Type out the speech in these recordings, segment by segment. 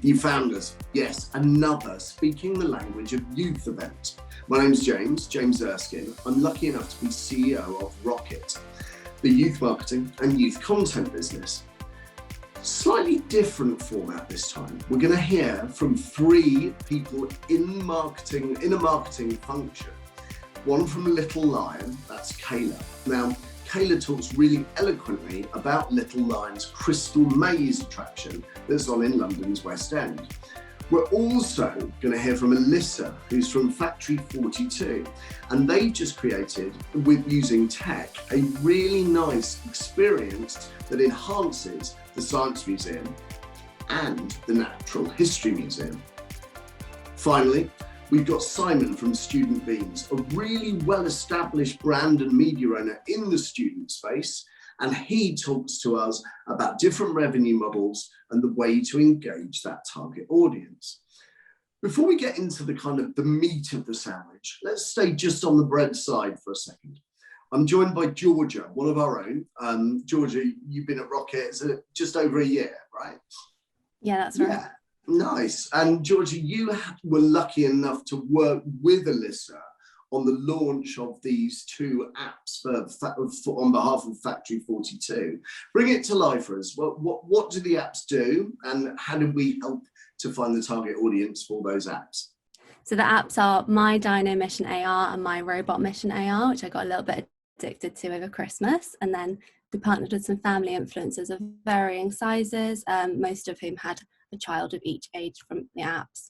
You found us, yes, another Speaking the Language of Youth event. My name's James Erskine. I'm lucky enough to be CEO of Rocket, the youth marketing and youth content business. Slightly different format this time. We're going to hear from three people in a marketing function. One from Little Lion, that's Kayla. Now, Kayla talks really eloquently about Little Lion's Crystal Maze attraction that's on in London's West End. We're also going to hear from Alyssa, who's from Factory 42, and they've just created, with using tech, a really nice experience that enhances the Science Museum and the Natural History Museum. Finally, we've got Simon from Student Beans, a really well-established brand and media owner in the student space, and he talks to us about different revenue models and the way to engage that target audience. Before we get into the meat of the sandwich, let's stay just on the bread side for a second. I'm joined by Georgia, one of our own. Georgia, you've been at Rocket just over a year, right? Yeah, that's right. Yeah. Nice. And Georgia, you were lucky enough to work with Alyssa on the launch of these two apps on behalf of Factory 42. Bring it to life for us. What do the apps do, and how do we help to find the target audience for those apps? So the apps are My Dino Mission AR and My Robot Mission AR, which I got a little bit addicted to over Christmas. And then we partnered with some family influencers of varying sizes, most of whom had a child of each age from the apps.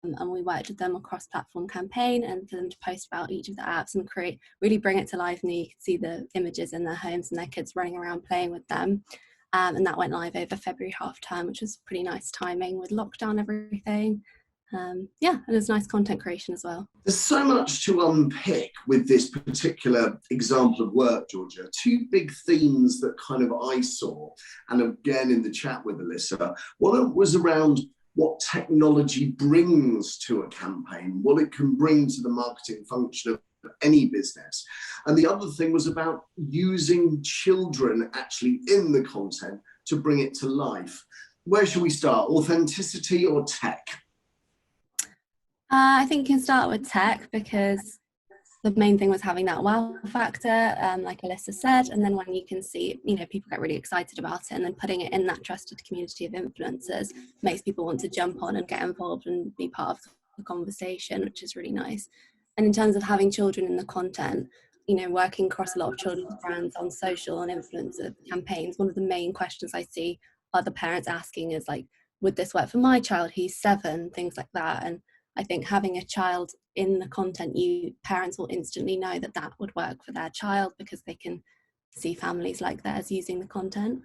And we worked with them on cross-platform campaign and for them to post about each of the apps and really bring it to life, and you can see the images in their homes and their kids running around playing with them. And that went live over February half term, which was pretty nice timing with lockdown, everything. And it was nice content creation as well. There's so much to unpick with this particular example of work, Georgia. Two big themes that I saw, and again in the chat with Alyssa. One was around what technology brings to a campaign, what it can bring to the marketing function of any business. And the other thing was about using children actually in the content to bring it to life. Where should we start? Authenticity or tech? I think you can start with tech, because the main thing was having that wow factor, like Alyssa said, and then when you can see, people get really excited about it, and then putting it in that trusted community of influencers makes people want to jump on and get involved and be part of the conversation, which is really nice. And in terms of having children in the content, working across a lot of children's brands on social and influencer campaigns, one of the main questions I see other parents asking is like, would this work for my child? He's 7, things like that. And I think having a child in the content, parents will instantly know that would work for their child, because they can see families like theirs using the content.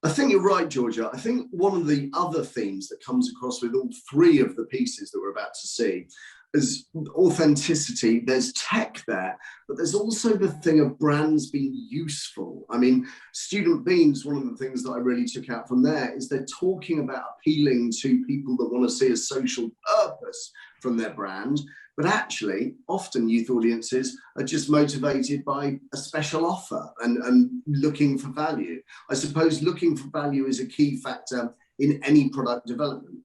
I think you're right, Georgia. I think one of the other themes that comes across with all three of the pieces that we're about to see is authenticity. There's tech there, but there's also the thing of brands being useful. I mean, Student Beans, one of the things that I really took out from there is they're talking about appealing to people that want to see a social purpose from their brand, but actually often youth audiences are just motivated by a special offer and looking for value. I suppose looking for value is a key factor in any product development.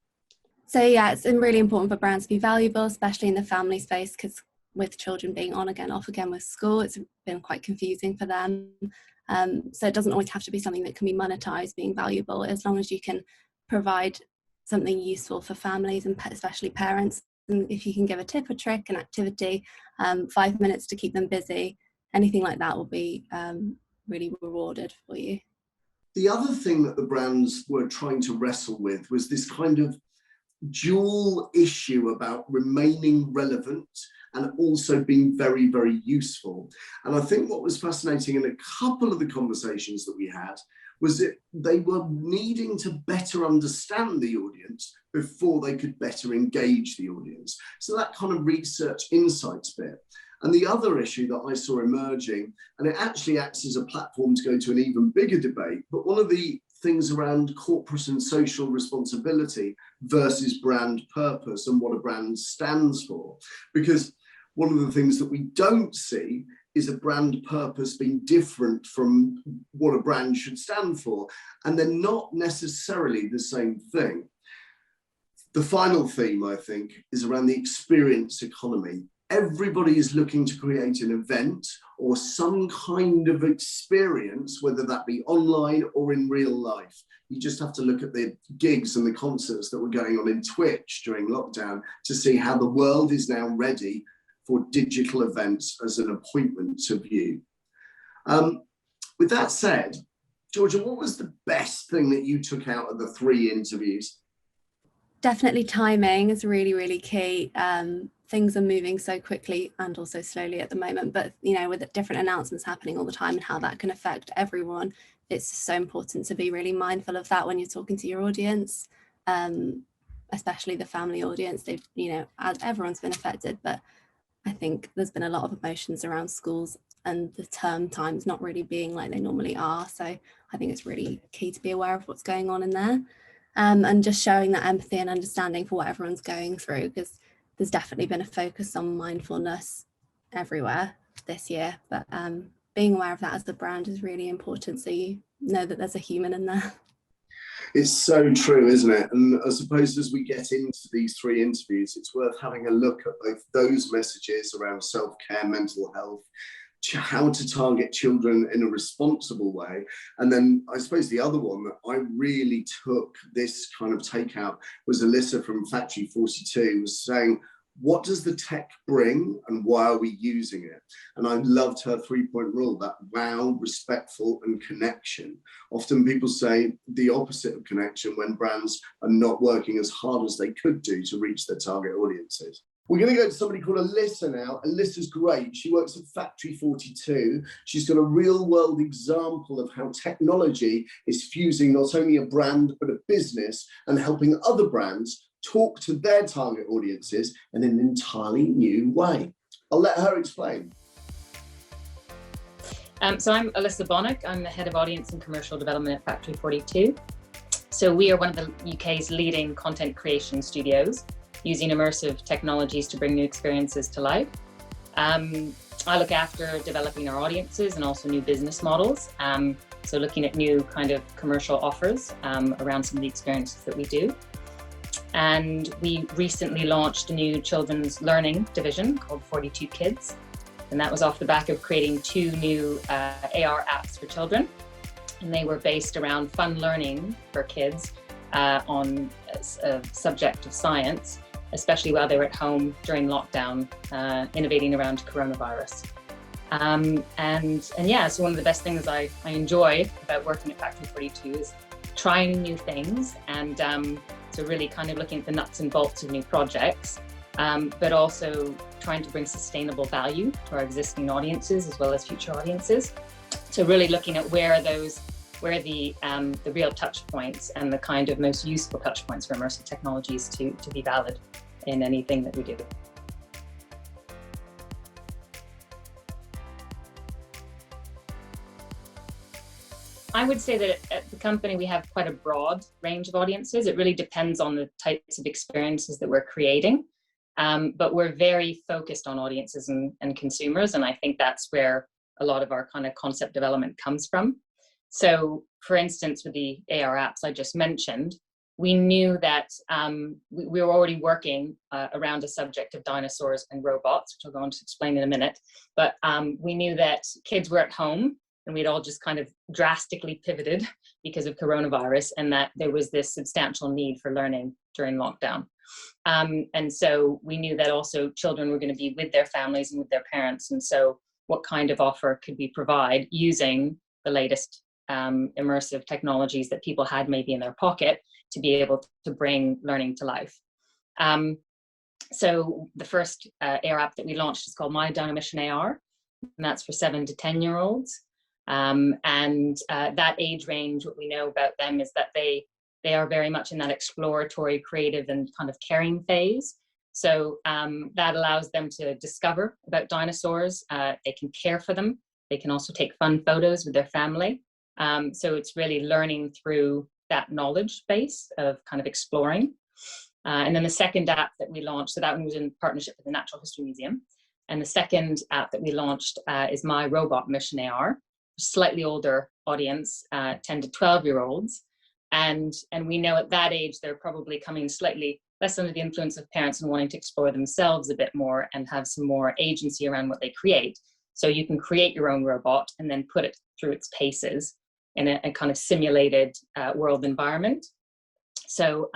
So yeah, it's really important for brands to be valuable, especially in the family space, because with children being on again, off again with school, it's been quite confusing for them. So it doesn't always have to be something that can be monetized being valuable, as long as you can provide something useful for families and especially parents. And if you can give a tip, a trick, an activity, 5 minutes to keep them busy, anything like that will be really rewarded for you. The other thing that the brands were trying to wrestle with was this kind of dual issue about remaining relevant and also being very, very useful. And I think what was fascinating in a couple of the conversations that we had was that they were needing to better understand the audience before they could better engage the audience. So that kind of research insights bit. And the other issue that I saw emerging, and it actually acts as a platform to go to an even bigger debate, but one of the things around corporate and social responsibility versus brand purpose and what a brand stands for. Because one of the things that we don't see is a brand purpose being different from what a brand should stand for. And they're not necessarily the same thing. The final theme, I think, is around the experience economy. Everybody is looking to create an event or some kind of experience, whether that be online or in real life. You just have to look at the gigs and the concerts that were going on in Twitch during lockdown to see how the world is now ready for digital events as an appointment to view. With that said, Georgia, what was the best thing that you took out of the 3 interviews? Definitely timing is really, really key. Things are moving so quickly and also slowly at the moment, but with different announcements happening all the time and how that can affect everyone, it's so important to be really mindful of that when you're talking to your audience, especially the family audience. Everyone's been affected, but I think there's been a lot of emotions around schools and the term times not really being like they normally are. So I think it's really key to be aware of what's going on in there, and just showing that empathy and understanding for what everyone's going through, because there's definitely been a focus on mindfulness everywhere this year, but being aware of that as the brand is really important, so you know that there's a human in there. It's so true, isn't it? And I suppose as we get into these 3 interviews, it's worth having a look at both those messages around self-care, mental health, how to target children in a responsible way. And then I suppose the other one that I really took this kind of takeout was Alyssa from Factory 42 was saying, what does the tech bring and why are we using it? And I loved her 3-point rule, that wow, respectful and connection. Often people say the opposite of connection when brands are not working as hard as they could do to reach their target audiences. We're going to go to somebody called Alyssa now. Alyssa's great. She works at Factory 42. She's got a real world example of how technology is fusing not only a brand, but a business and helping other brands talk to their target audiences in an entirely new way. I'll let her explain. So I'm Alyssa Bonnock. I'm the Head of Audience and Commercial Development at Factory 42. So we are one of the UK's leading content creation studios, using immersive technologies to bring new experiences to life. I look after developing our audiences and also new business models. So looking at new kind of commercial offers around some of the experiences that we do. And we recently launched a new children's learning division called 42 Kids. And that was off the back of creating 2 new AR apps for children. And they were based around fun learning for kids on a subject of science, especially while they were at home during lockdown, innovating around coronavirus. And yeah, so one of the best things I enjoy about working at Factory 42 is trying new things, and so really kind of looking at the nuts and bolts of new projects, but also trying to bring sustainable value to our existing audiences as well as future audiences. So really looking at where the real touch points and the kind of most useful touch points for immersive technologies to be valid in anything that we do. I would say that at the company we have quite a broad range of audiences. It really depends on the types of experiences that we're creating, but we're very focused on audiences and consumers, and I think that's where a lot of our kind of concept development comes from. So for instance, with the AR apps I just mentioned, we knew that we were already working around a subject of dinosaurs and robots, which I'll go on to explain in a minute, but we knew that kids were at home and we'd all just kind of drastically pivoted because of coronavirus, and that there was this substantial need for learning during lockdown. And so we knew that also children were going to be with their families and with their parents, and so what kind of offer could we provide using the latest immersive technologies that people had maybe in their pocket to be able to bring learning to life. So the first AR app that we launched is called My Down a Mission AR, and that's for 7 to 10-year-olds. That age range, what we know about them is that they are very much in that exploratory, creative, and kind of caring phase. So that allows them to discover about dinosaurs. They can care for them. They can also take fun photos with their family. So it's really learning through that knowledge base of kind of exploring. And then the second app that we launched, so that one was in partnership with the Natural History Museum. And the second app that we launched is My Robot Mission AR, slightly older audience, 10 to 12-year-olds. And we know at that age, they're probably coming slightly under the influence of parents and wanting to explore themselves a bit more and have some more agency around what they create. So you can create your own robot and then put it through its paces in a kind of simulated world environment. So,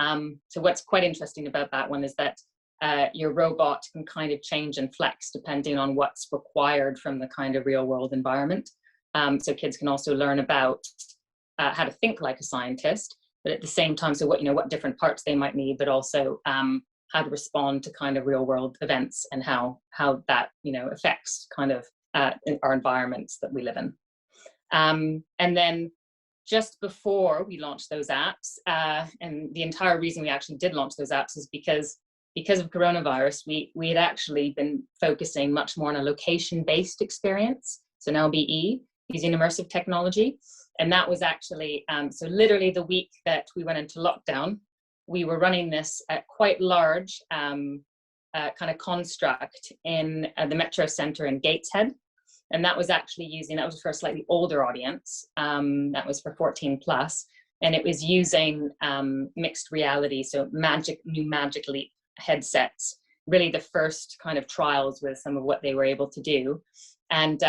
so what's quite interesting about that one is that your robot can kind of change and flex depending on what's required from the kind of real world environment. So kids can also learn about how to think like a scientist, but at the same time, so what different parts they might need, but also how to respond to kind of real world events and how that affects kind of our environments that we live in. And then just before we launched those apps, and the entire reason we actually did launch those apps is because of coronavirus, we had actually been focusing much more on a location-based experience, so an LBE, using immersive technology. And that was actually, so literally the week that we went into lockdown, we were running this quite large kind of construct in the Metro Centre in Gateshead. And that was actually that was for a slightly older audience. That was for 14 plus. And it was using mixed reality, so new Magic Leap headsets, really the first kind of trials with some of what they were able to do. And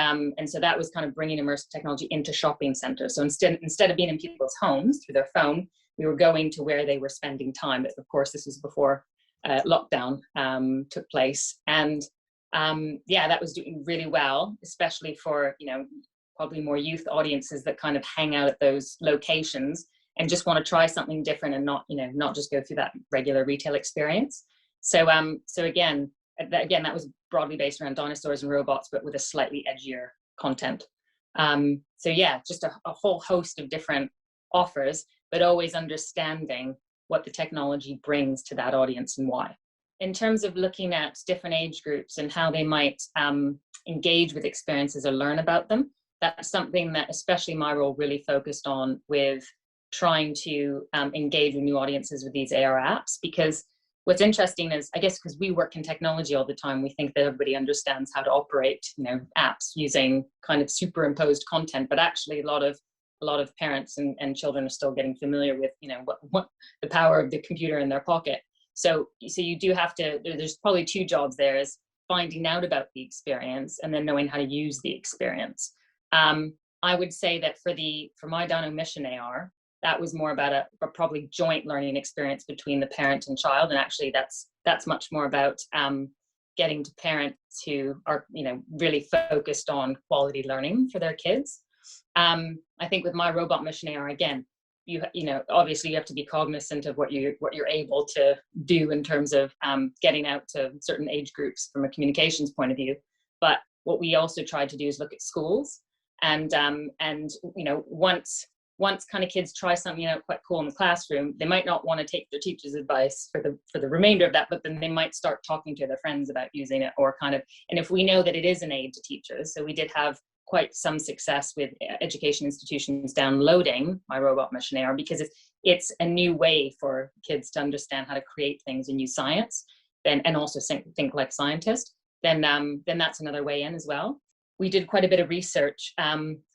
so that was kind of bringing immersive technology into shopping centers. So instead of being in people's homes through their phone, we were going to where they were spending time. But of course, this was before lockdown took place. And yeah, that was doing really well, especially for, probably more youth audiences that kind of hang out at those locations and just want to try something different and not just go through that regular retail experience. So again, that was broadly based around dinosaurs and robots, but with a slightly edgier content. So yeah, just a whole host of different offers, but always understanding what the technology brings to that audience and why. In terms of looking at different age groups and how they might engage with experiences or learn about them, that's something that especially my role really focused on with trying to engage with new audiences with these AR apps. Because what's interesting is, I guess, because we work in technology all the time, we think that everybody understands how to operate, apps using kind of superimposed content, but actually a lot of parents and children are still getting familiar with, what the power of the computer in their pocket. So you do have to, there's probably two jobs there, is finding out about the experience and then knowing how to use the experience. I would say that for my Dino Mission AR, that was more about a probably joint learning experience between the parent and child. And actually that's much more about getting to parents who are, really focused on quality learning for their kids. I think with my Robot Mission AR, again, obviously you have to be cognizant of what you're able to do in terms of getting out to certain age groups from a communications point of view. But what we also tried to do is look at schools and once kind of kids try something quite cool in the classroom, they might not want to take their teacher's advice for the remainder of that, but then they might start talking to their friends about using it, or and if we know that it is an aid to teachers, so we did have quite some success with education institutions downloading my Robot Mission AR, because it's a new way for kids to understand how to create things and use science, and also think like scientists. Then that's another way in as well. We did quite a bit of research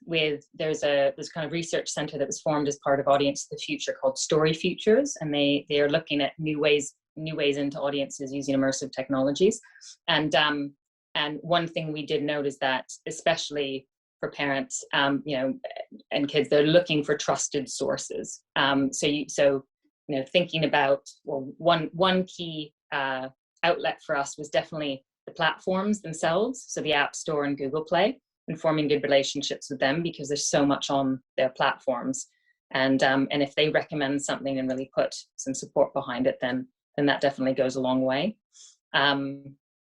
there's kind of research center that was formed as part of Audience of the Future called Story Futures, and they are looking at new ways into audiences using immersive technologies. And one thing we did note is that, especially for parents, and kids, they're looking for trusted sources. So thinking about, well, one key outlet for us was definitely the platforms themselves, so the App Store and Google Play, and forming good relationships with them, because there's so much on their platforms. And if they recommend something and really put some support behind it, then that definitely goes a long way.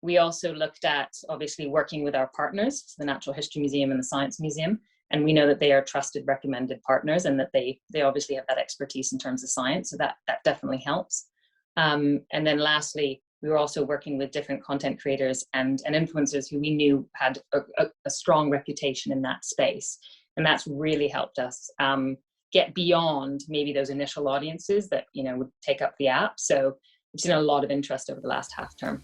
We also looked at, obviously, working with our partners, the Natural History Museum and the Science Museum, and we know that they are trusted, recommended partners, and that they obviously have that expertise in terms of science, so that definitely helps. And then lastly, we were also working with different content creators and influencers who we knew had a strong reputation in that space, and that's really helped us get beyond maybe those initial audiences that would take up the app. So we've seen a lot of interest over the last half term.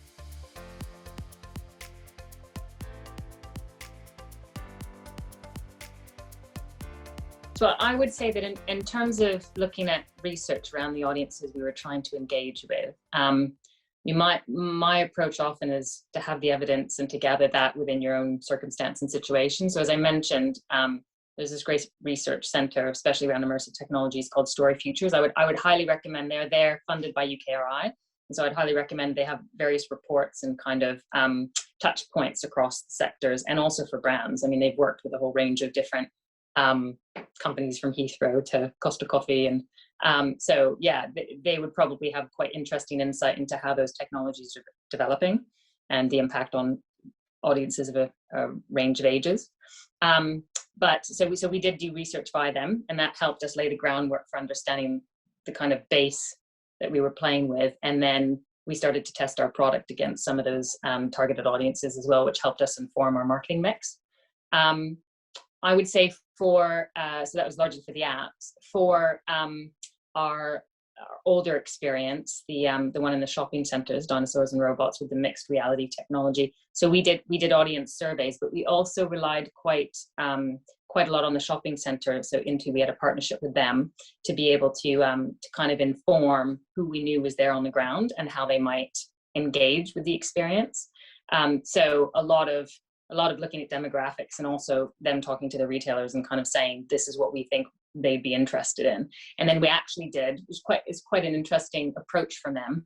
So I would say that in terms of looking at research around the audiences we were trying to engage with, my approach often is to have the evidence and to gather that within your own circumstance and situation. So as I mentioned, there's this great research center, especially around immersive technologies, called Story Futures. I would highly recommend. They're funded by UKRI, and so I'd highly recommend. They have various reports and kind of touch points across the sectors, and also for brands. I mean, they've worked with a whole range of different companies, from Heathrow to Costa Coffee, and so yeah, they would probably have quite interesting insight into how those technologies are developing and the impact on audiences of a range of ages. But so we did do research by them, and that helped us lay the groundwork for understanding the kind of base that we were playing with, and then we started to test our product against some of those targeted audiences as well, which helped us inform our marketing mix. I would say for, so that was largely for the apps. For our older experience, the one in the shopping centers, Dinosaurs and Robots, with the mixed reality technology. So we did audience surveys, but we also relied quite a lot on the shopping center. So we had a partnership with them to be able to kind of inform who we knew was there on the ground and how they might engage with the experience. So a lot of looking at demographics, and also them talking to the retailers and kind of saying, this is what we think they'd be interested in. And then we actually did, it's quite an interesting approach from them.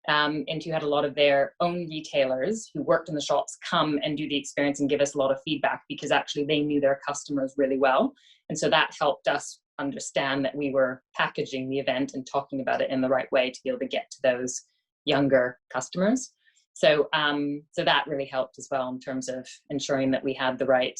And you had a lot of their own retailers who worked in the shops come and do the experience and give us a lot of feedback, because actually they knew their customers really well. And so that helped us understand that we were packaging the event and talking about it in the right way to be able to get to those younger customers. So so that really helped as well in terms of ensuring that we had the right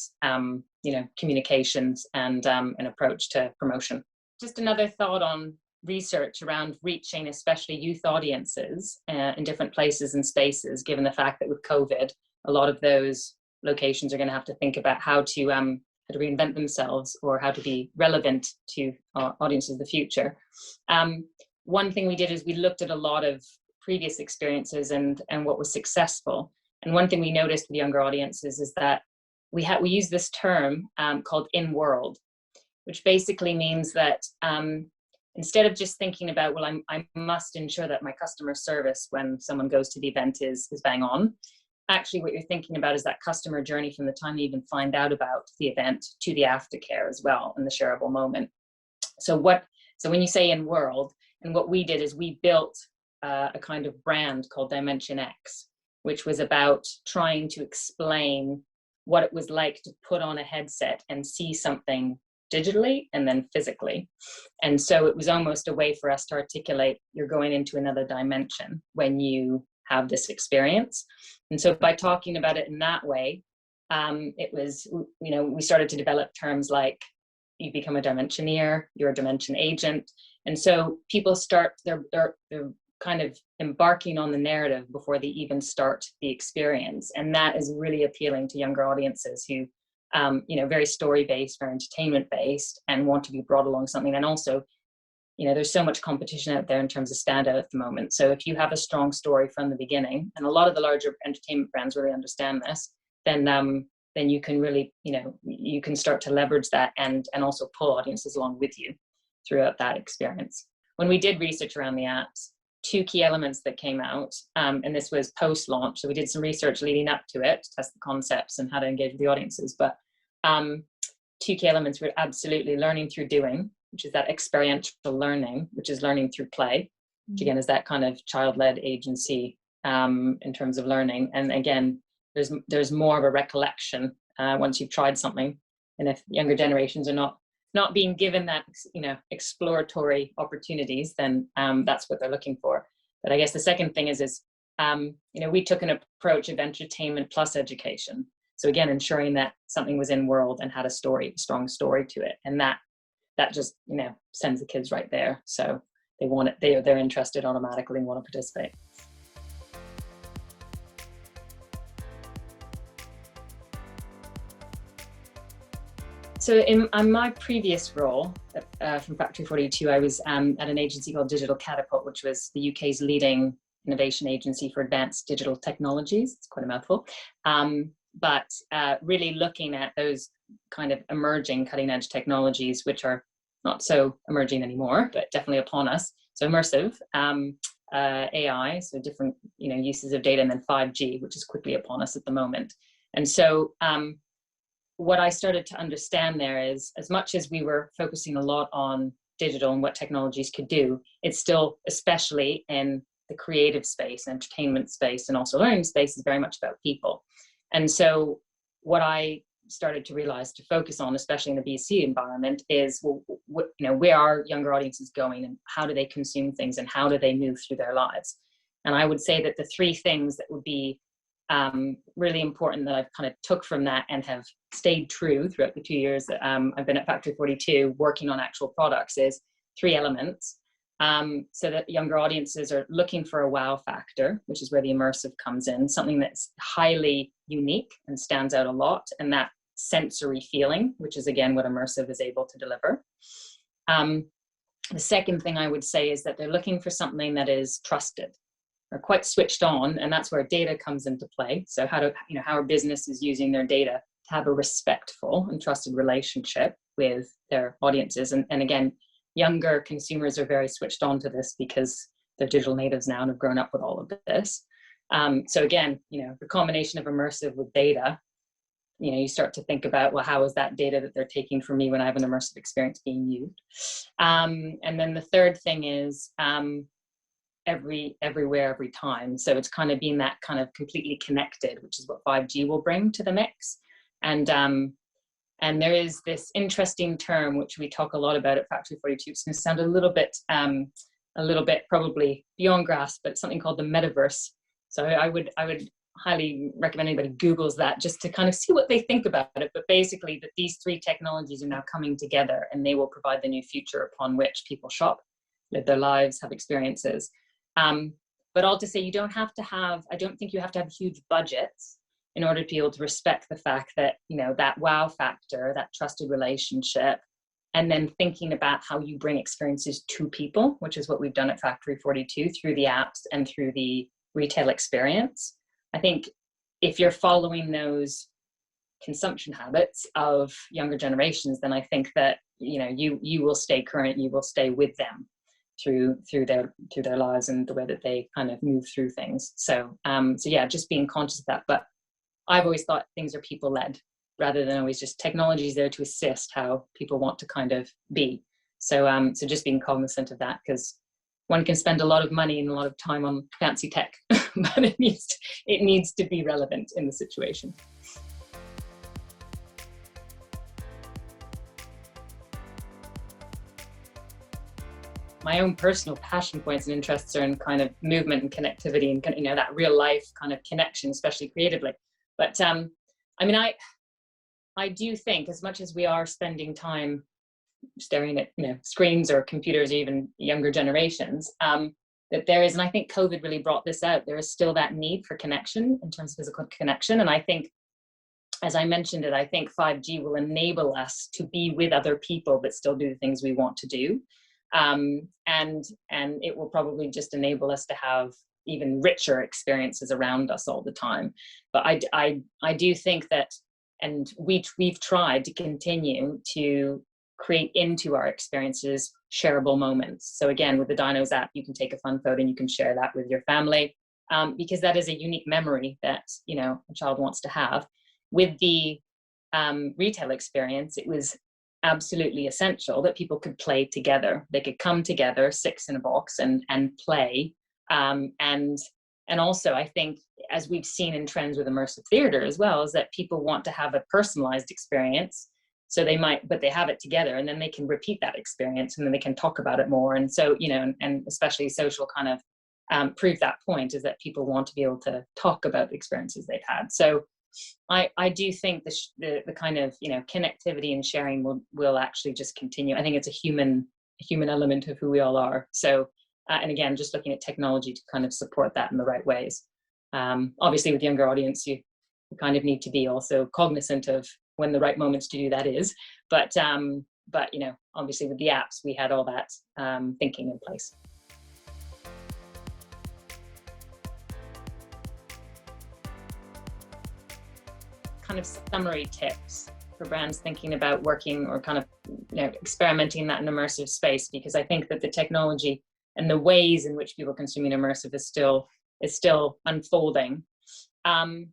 communications and an approach to promotion. Just another thought on research around reaching especially youth audiences in different places and spaces, given the fact that with COVID, a lot of those locations are going to have to think about how to reinvent themselves, or how to be relevant to audiences of the future. One thing we did is we looked at a lot of previous experiences and what was successful. And one thing we noticed with younger audiences is that we use this term called in-world, which basically means that instead of just thinking about, well, I must ensure that my customer service when someone goes to the event is bang on. Actually, what you're thinking about is that customer journey from the time you even find out about the event to the aftercare as well, and the shareable moment. So when you say in-world, and what we did is we built a kind of brand called Dimension X, which was about trying to explain what it was like to put on a headset and see something digitally and then physically. And so it was almost a way for us to articulate, you're going into another dimension when you have this experience. And so by talking about it in that way, it was, we started to develop terms like, you become a dimensioneer, you're a dimension agent. And so people start, they're kind of embarking on the narrative before they even start the experience. And that is really appealing to younger audiences who, very story-based, very entertainment-based, and want to be brought along something. And also, there's so much competition out there in terms of standout at the moment. So if you have a strong story from the beginning, and a lot of the larger entertainment brands really understand this, then you can really, you can start to leverage that and also pull audiences along with you throughout that experience. When we did research around the apps, two key elements that came out, and this was post-launch, so we did some research leading up to it to test the concepts and how to engage with the audiences, but two key elements were absolutely learning through doing, which is that experiential learning, which is learning through play, which again is that kind of child-led agency in terms of learning. And again, there's more of a recollection once you've tried something, and if younger generations are not being given that, exploratory opportunities, then that's what they're looking for. But I guess the second thing is we took an approach of entertainment plus education. So again, ensuring that something was in world and had a strong story to it, and that just sends the kids right there. So they want it. They're interested automatically and want to participate. So in my previous role from Factory 42, I was at an agency called Digital Catapult, which was the UK's leading innovation agency for advanced digital technologies. It's quite a mouthful. really looking at those kind of emerging cutting edge technologies, which are not so emerging anymore, but definitely upon us. So immersive, AI, so different uses of data, and then 5G, which is quickly upon us at the moment. And so what I started to understand there is, as much as we were focusing a lot on digital and what technologies could do, it's still, especially in the creative space, entertainment space, and also learning space, is very much about people. And so what I started to realize to focus on, especially in the BC environment, is where are younger audiences going, and how do they consume things, and how do they move through their lives? And I would say that the three things that would be really important that I've kind of took from that and have stayed true throughout the 2 years that I've been at Factory 42 working on actual products is three elements. So that younger audiences are looking for a wow factor, which is where the immersive comes in, something that's highly unique and stands out a lot, and that sensory feeling, which is again what immersive is able to deliver. The second thing I would say is that they're looking for something that is trusted, are quite switched on, and that's where data comes into play. So how a business is using their data to have a respectful and trusted relationship with their audiences. And again, younger consumers are very switched on to this because they're digital natives now and have grown up with all of this. So again, the combination of immersive with data, you start to think about, well, how is that data that they're taking from me when I have an immersive experience being used? And then the third thing is everywhere, every time. So it's kind of being that kind of completely connected, which is what 5G will bring to the mix. And there is this interesting term which we talk a lot about at Factory 42. It's going to sound a little bit probably beyond grasp, but it's something called the metaverse. So I would highly recommend anybody Googles that just to kind of see what they think about it. But basically, that these three technologies are now coming together, and they will provide the new future upon which people shop, live their lives, have experiences. But all to say, I don't think you have to have huge budgets in order to be able to respect the fact that, that wow factor, that trusted relationship, and then thinking about how you bring experiences to people, which is what we've done at Factory 42 through the apps and through the retail experience. I think if you're following those consumption habits of younger generations, then I think that, you will stay current, you will stay with them through their lives and the way that they kind of move through things. So yeah, just being conscious of that. But I've always thought things are people led rather than always just technology is there to assist how people want to kind of be. So just being cognizant of that, because one can spend a lot of money and a lot of time on fancy tech, but it needs to be relevant in the situation. My own personal passion points and interests are in kind of movement and connectivity and that real life kind of connection, especially creatively. But I do think, as much as we are spending time staring at screens or computers, or even younger generations, that there is, and I think COVID really brought this out, there is still that need for connection in terms of physical connection. And I think, as I mentioned it, I think 5G will enable us to be with other people but still do the things we want to do. And it will probably just enable us to have even richer experiences around us all the time. But I do think that, and we've tried to continue to create into our experiences shareable moments. So again, with the Dinos app, you can take a fun photo and you can share that with your family, because that is a unique memory that a child wants to have. With the retail experience, it was absolutely essential that people could play together. They could come together, 6 in a box, and play. And also, I think, as we've seen in trends with immersive theater as well, is that people want to have a personalized experience. So but they have it together, and then they can repeat that experience, and then they can talk about it more. And so, and especially social kind of prove that point, is that people want to be able to talk about the experiences they've had. So I do think the kind of connectivity and sharing will actually just continue. I think it's a human element of who we all are. So and again, just looking at technology to kind of support that in the right ways. Obviously, with younger audience, you kind of need to be also cognizant of when the right moments to do that is. But obviously with the apps, we had all that thinking in place. kind of summary tips for brands thinking about working or kind of, experimenting in that in immersive space? Because I think that the technology and the ways in which people consume immersive is still unfolding. I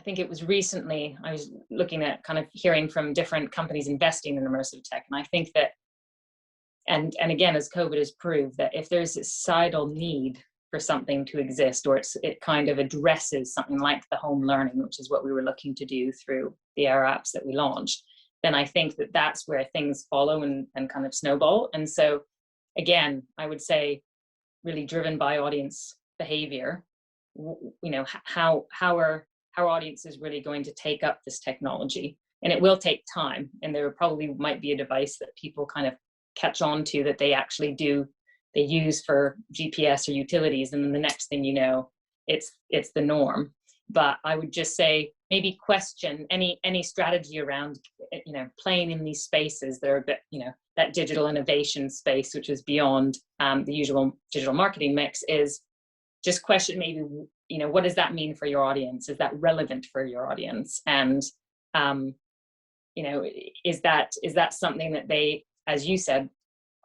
think it was recently, I was looking at kind of hearing from different companies investing in immersive tech. And I think that, and again, as COVID has proved, that if there's a societal need for something to exist, or it kind of addresses something like the home learning, which is what we were looking to do through the AR apps that we launched, then I think that that's where things follow and kind of snowball. And so, again, I would say really driven by audience behavior, how are audiences really going to take up this technology? And it will take time, and there probably might be a device that people kind of catch on to that they actually they use for GPS or utilities, and then the next thing you know, it's the norm. But I would just say maybe question any strategy around playing in these spaces that are a bit, that digital innovation space, which is beyond the usual digital marketing mix, is just question maybe, what does that mean for your audience? Is that relevant for your audience? And is that something that they, as you said,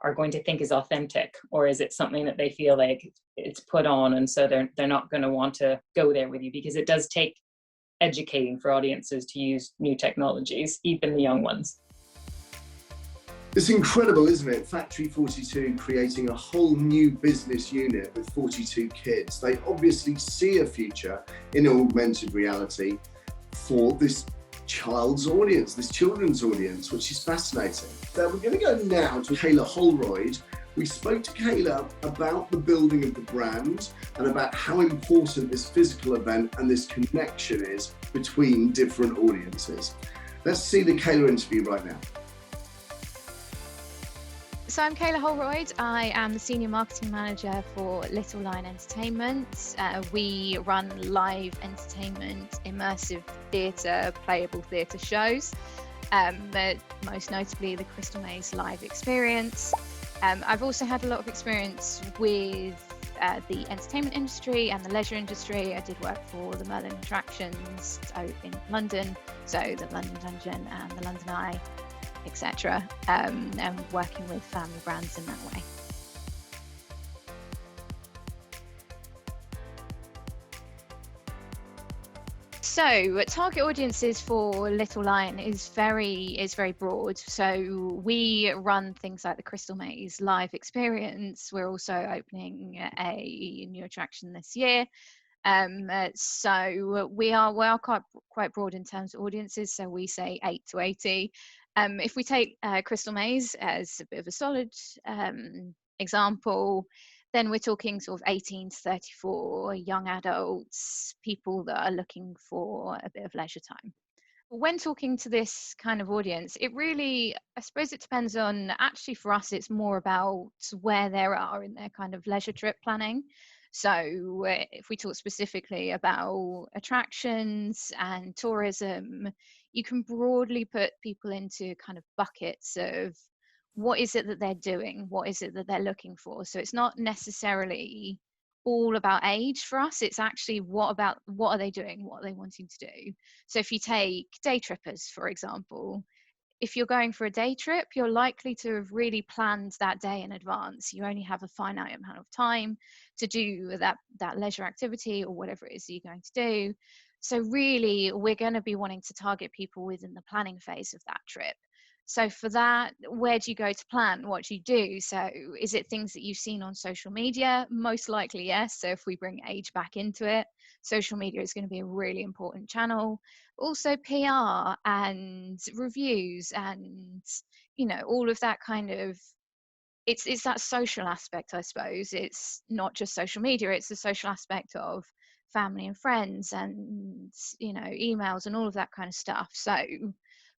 are going to think is authentic, or is it something that they feel like it's put on, and so they're not going to want to go there with you? Because it does take educating for audiences to use new technologies, even the young ones. It's incredible, isn't it? Factory 42 creating a whole new business unit with 42 kids. They obviously see a future in augmented reality for this children's audience, which is fascinating. So we're going to go now to Kayla Holroyd. We spoke to Kayla about the building of the brand and about how important this physical event and this connection is between different audiences. Let's see the Kayla interview right now. So I'm Kayla Holroyd. I am the Senior Marketing Manager for Little Lion Entertainment. We run live entertainment, immersive theatre, playable theatre shows, but most notably the Crystal Maze live experience. I've also had a lot of experience with the entertainment industry and the leisure industry. I did work for the Merlin Attractions in London, so the London Dungeon and the London Eye, etc., and working with family brands in that way. So target audiences for Little Lion is very broad. So we run things like the Crystal Maze live experience. We're also opening a new attraction this year. So we are quite broad in terms of audiences. So we say 8 to 80. If we take Crystal Maze as a bit of a solid example, then we're talking sort of 18 to 34, young adults, people that are looking for a bit of leisure time. When talking to this kind of audience, it really, I suppose it depends on, actually for us, it's more about where they are in their kind of leisure trip planning. So if we talk specifically about attractions and tourism, you can broadly put people into kind of buckets of what is it that they're doing, what is it that they're looking for. So it's not necessarily all about age for us. It's actually what are they doing, what are they wanting to do. So if you take day trippers, for example, if you're going for a day trip, you're likely to have really planned that day in advance. You only have a finite amount of time to do that leisure activity or whatever it is that you're going to do. So really, we're going to be wanting to target people within the planning phase of that trip. So for that, where do you go to plan? What do you do? So is it things that you've seen on social media? Most likely, yes. So if we bring age back into it, social media is going to be a really important channel. Also PR and reviews and, all of that kind of, it's that social aspect, I suppose. It's not just social media, it's the social aspect of family and friends and, emails and all of that kind of stuff. So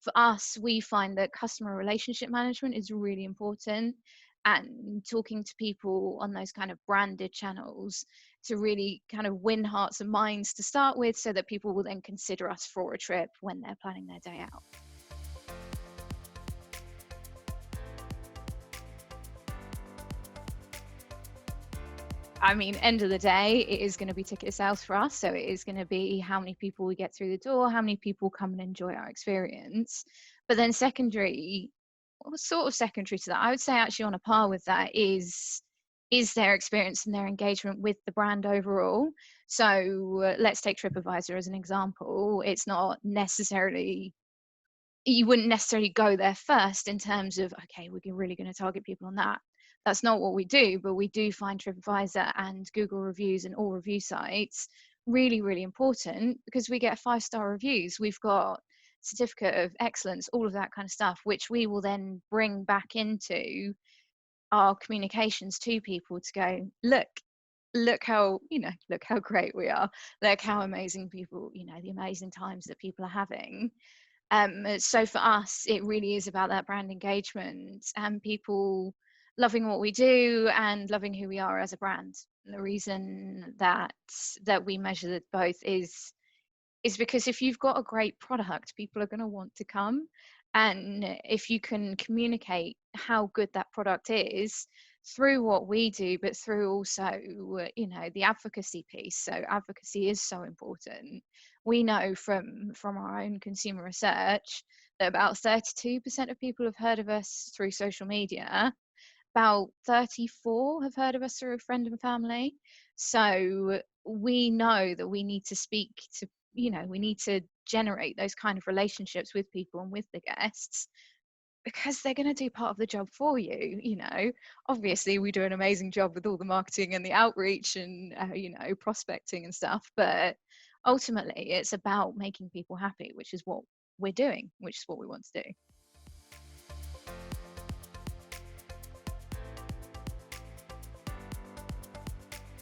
for us, we find that customer relationship management is really important, and talking to people on those kind of branded channels to really kind of win hearts and minds to start with, so that people will then consider us for a trip when they're planning their day out. I mean, end of the day, it is going to be ticket sales for us. So it is going to be how many people we get through the door, how many people come and enjoy our experience. But then secondary, well, sort of secondary to that, I would say actually on a par with that is their experience and their engagement with the brand overall. So let's take TripAdvisor as an example. It's not necessarily, you wouldn't necessarily go there first in terms of, okay, we're really going to target people on that. That's not what we do, but we do find TripAdvisor and Google reviews and all review sites really, really important, because we get 5-star reviews. We've got certificate of excellence, all of that kind of stuff, which we will then bring back into our communications to people to go, look how, look how great we are. Look how amazing people, the amazing times that people are having. So for us, it really is about that brand engagement and people loving what we do and loving who we are as a brand. And the reason that we measure that both is because if you've got a great product, people are going to want to come. And if you can communicate how good that product is through what we do, but through also, the advocacy piece. So advocacy is so important. We know from our own consumer research that about 32% of people have heard of us through social media. About 34 have heard of us through a friend and family. So we know that we need to speak to, we need to generate those kind of relationships with people and with the guests, because they're going to do part of the job for you. Obviously we do an amazing job with all the marketing and the outreach and prospecting and stuff, but ultimately it's about making people happy, which is what we're doing, which is what we want to do.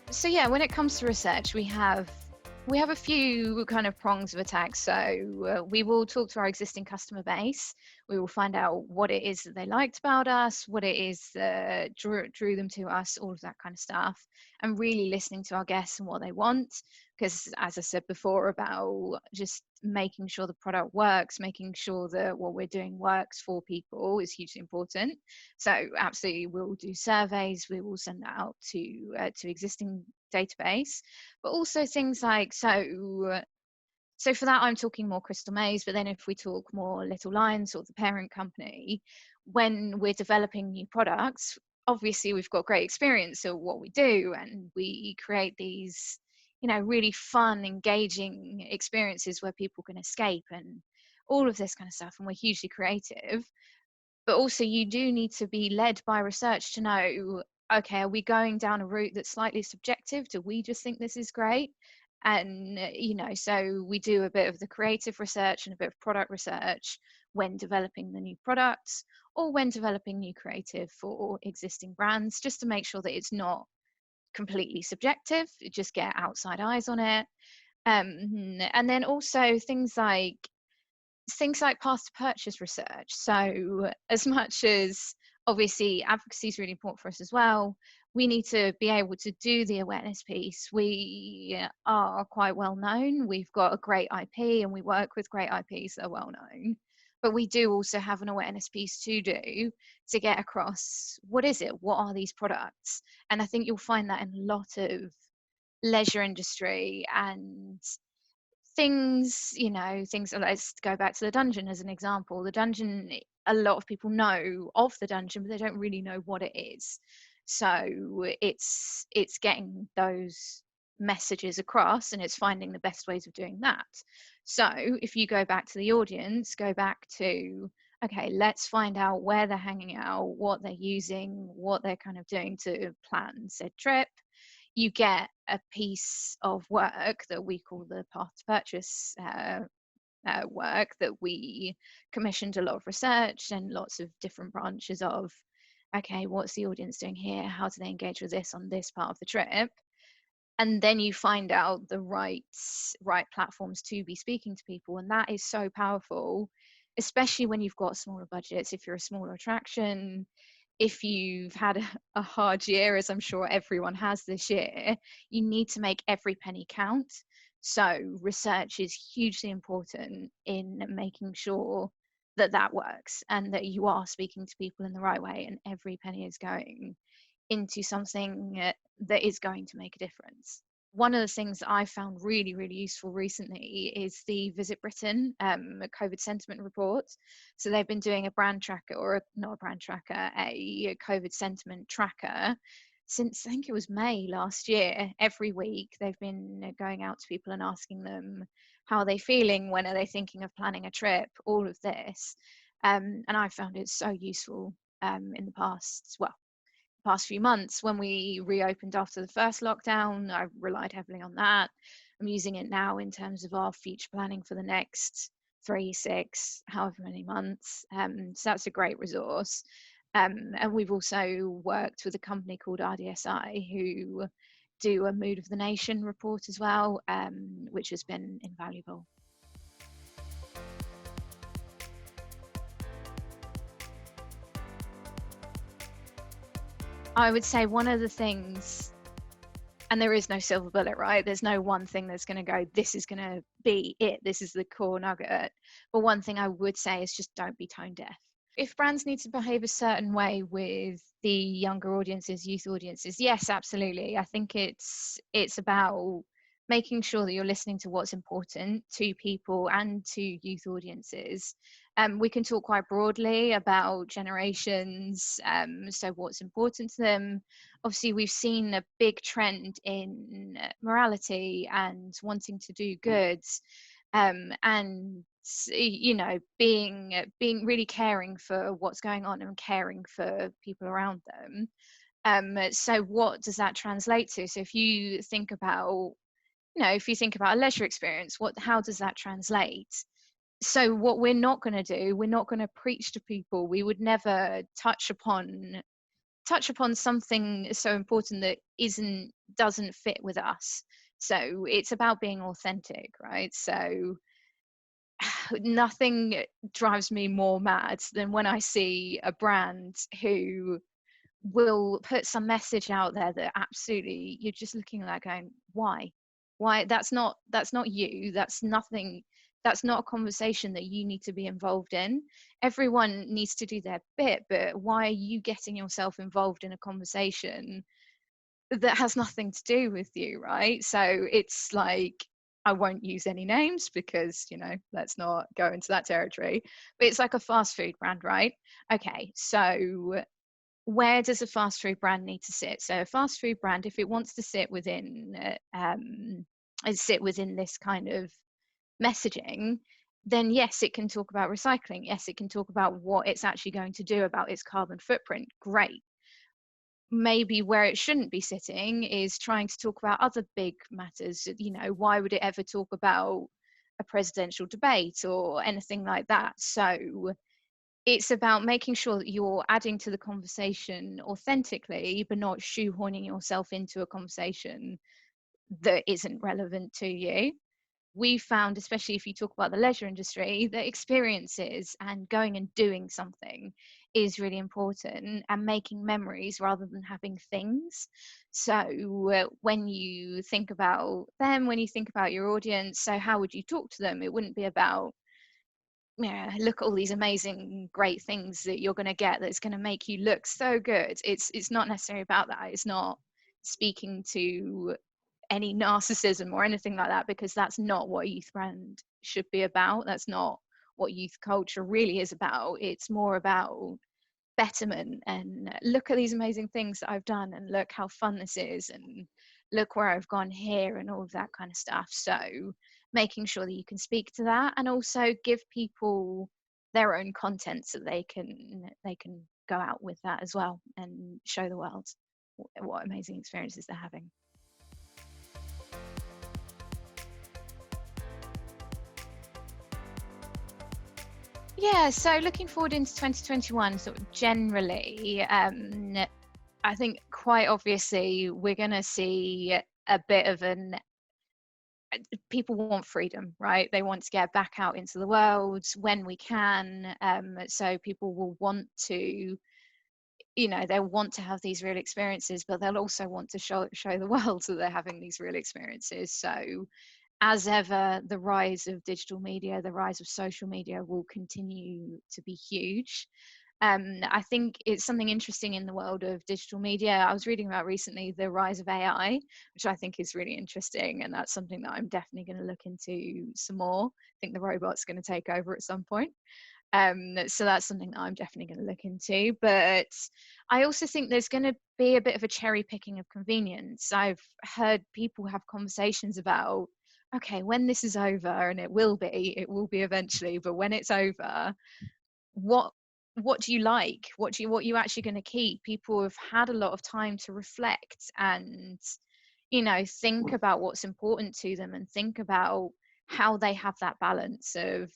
So yeah, when it comes to research, we have a few kind of prongs of attack. So we will talk to our existing customer base. We will find out what it is that they liked about us, what it is that drew them to us, all of that kind of stuff, and really listening to our guests and what they want. Because as I said before, about just making sure the product works, making sure that what we're doing works for people is hugely important. So absolutely, we'll do surveys. We will send that out to existing database, but also things like, so for that I'm talking more Crystal Maze, but then if we talk more Little Lions or the parent company, when we're developing new products, obviously we've got great experience of what we do, and we create these really fun, engaging experiences where people can escape and all of this kind of stuff, and we're hugely creative. But also you do need to be led by research to know, okay, are we going down a route that's slightly subjective? Do we just think this is great? And so we do a bit of the creative research and a bit of product research when developing the new products or when developing new creative for existing brands, just to make sure that it's not completely subjective, just get outside eyes on it. And then also things like path to purchase research. So as much as obviously advocacy is really important for us as well, we need to be able to do the awareness piece. We are quite well known. We've got a great IP and we work with great IPs that are well known. But we do also have an awareness piece to do to get across, what is it? What are these products? And I think you'll find that in a lot of leisure industry and things, let's go back to the dungeon as an example. The dungeon, a lot of people know of the dungeon, but they don't really know what it is. So it's getting those messages across, and it's finding the best ways of doing that. So if you go back to the audience, go back to, okay, let's find out where they're hanging out, what they're using, what they're kind of doing to plan said trip. You get a piece of work that we call the path to purchase work, that we commissioned a lot of research and lots of different branches of, okay, what's the audience doing here? How do they engage with this on this part of the trip? And then you find out the right platforms to be speaking to people. And that is so powerful, especially when you've got smaller budgets. If you're a smaller attraction, if you've had a hard year, as I'm sure everyone has this year, you need to make every penny count. So research is hugely important in making sure that works and that you are speaking to people in the right way and every penny is going into something that is going to make a difference. One of the things that I found really, really useful recently is the Visit Britain COVID sentiment report. So they've been doing a brand tracker, or not a brand tracker, a COVID sentiment tracker since I think it was May last year. Every week they've been going out to people and asking them how are they feeling, when are they thinking of planning a trip, all of this. And I found it so useful in the past few months. When we reopened after the first lockdown, I relied heavily on that. I'm using it now in terms of our future planning for the next 3, 6, however many months. So that's a great resource. And we've also worked with a company called RDSI who do a Mood of the Nation report as well, which has been invaluable. I would say one of the things, and there is no silver bullet, right? There's no one thing that's going to go, this is going to be it, this is the core nugget. But one thing I would say is just don't be tone deaf. If brands need to behave a certain way with the younger audiences, youth audiences, yes, absolutely. I think it's about making sure that you're listening to what's important to people and to youth audiences. We can talk quite broadly about generations, so what's important to them. Obviously, we've seen a big trend in morality and wanting to do good, and you know, being really caring for what's going on and caring for people around them. So what does that translate to? So if you think about, you know, if you think about a leisure experience, how does that translate? So what we're not going to do, we're not going to preach to people. We would never touch upon something so important that doesn't fit with us. So it's about being authentic, right? So nothing drives me more mad than when I see a brand who will put some message out there that absolutely you're just looking at that going, why that's not you, that's nothing, that's not a conversation that you need to be involved in. Everyone needs to do their bit, but why are you getting yourself involved in a conversation that has nothing to do with you, right? So it's like, I won't use any names because, you know, let's not go into that territory, but it's like a fast food brand, right? Okay, so where does a fast food brand need to sit? So a fast food brand, if it wants to sit within this kind of messaging, then yes, it can talk about recycling. Yes, it can talk about what it's actually going to do about its carbon footprint. Great. Maybe where it shouldn't be sitting is trying to talk about other big matters. You know, why would it ever talk about a presidential debate or anything like that? So it's about making sure that you're adding to the conversation authentically, but not shoehorning yourself into a conversation that isn't relevant to you. We found, especially if you talk about the leisure industry, that experiences and going and doing something is really important, and making memories rather than having things. So when you think about them, when you think about your audience, so how would you talk to them? It wouldn't be about, yeah, look at all these amazing great things that you're going to get that's going to make you look so good. It's not necessarily about that. It's not speaking to any narcissism or anything like that, because that's not what a youth brand should be about. That's not what youth culture really is about. It's more about betterment and look at these amazing things that I've done, and look how fun this is, and look where I've gone here, and all of that kind of stuff. So making sure that you can speak to that, and also give people their own content so they can go out with that as well and show the world what amazing experiences they're having. Yeah, so looking forward into 2021, sort of generally, I think quite obviously we're going to see a bit of people want freedom, right? They want to get back out into the world when we can. So people will want to, you know, they'll want to have these real experiences, but they'll also want to show the world that they're having these real experiences. So as ever, the rise of digital media, the rise of social media will continue to be huge. I think it's something interesting in the world of digital media. I was reading about recently the rise of AI, which I think is really interesting, and that's something that I'm definitely going to look into some more. I think the robot's going to take over at some point. So that's something that I'm definitely going to look into. But I also think there's going to be a bit of a cherry picking of convenience. I've heard people have conversations about, okay, when this is over, and it will be eventually, but when it's over, what do you like? What you actually going to keep? People have had a lot of time to reflect and, you know, think about what's important to them and think about how they have that balance of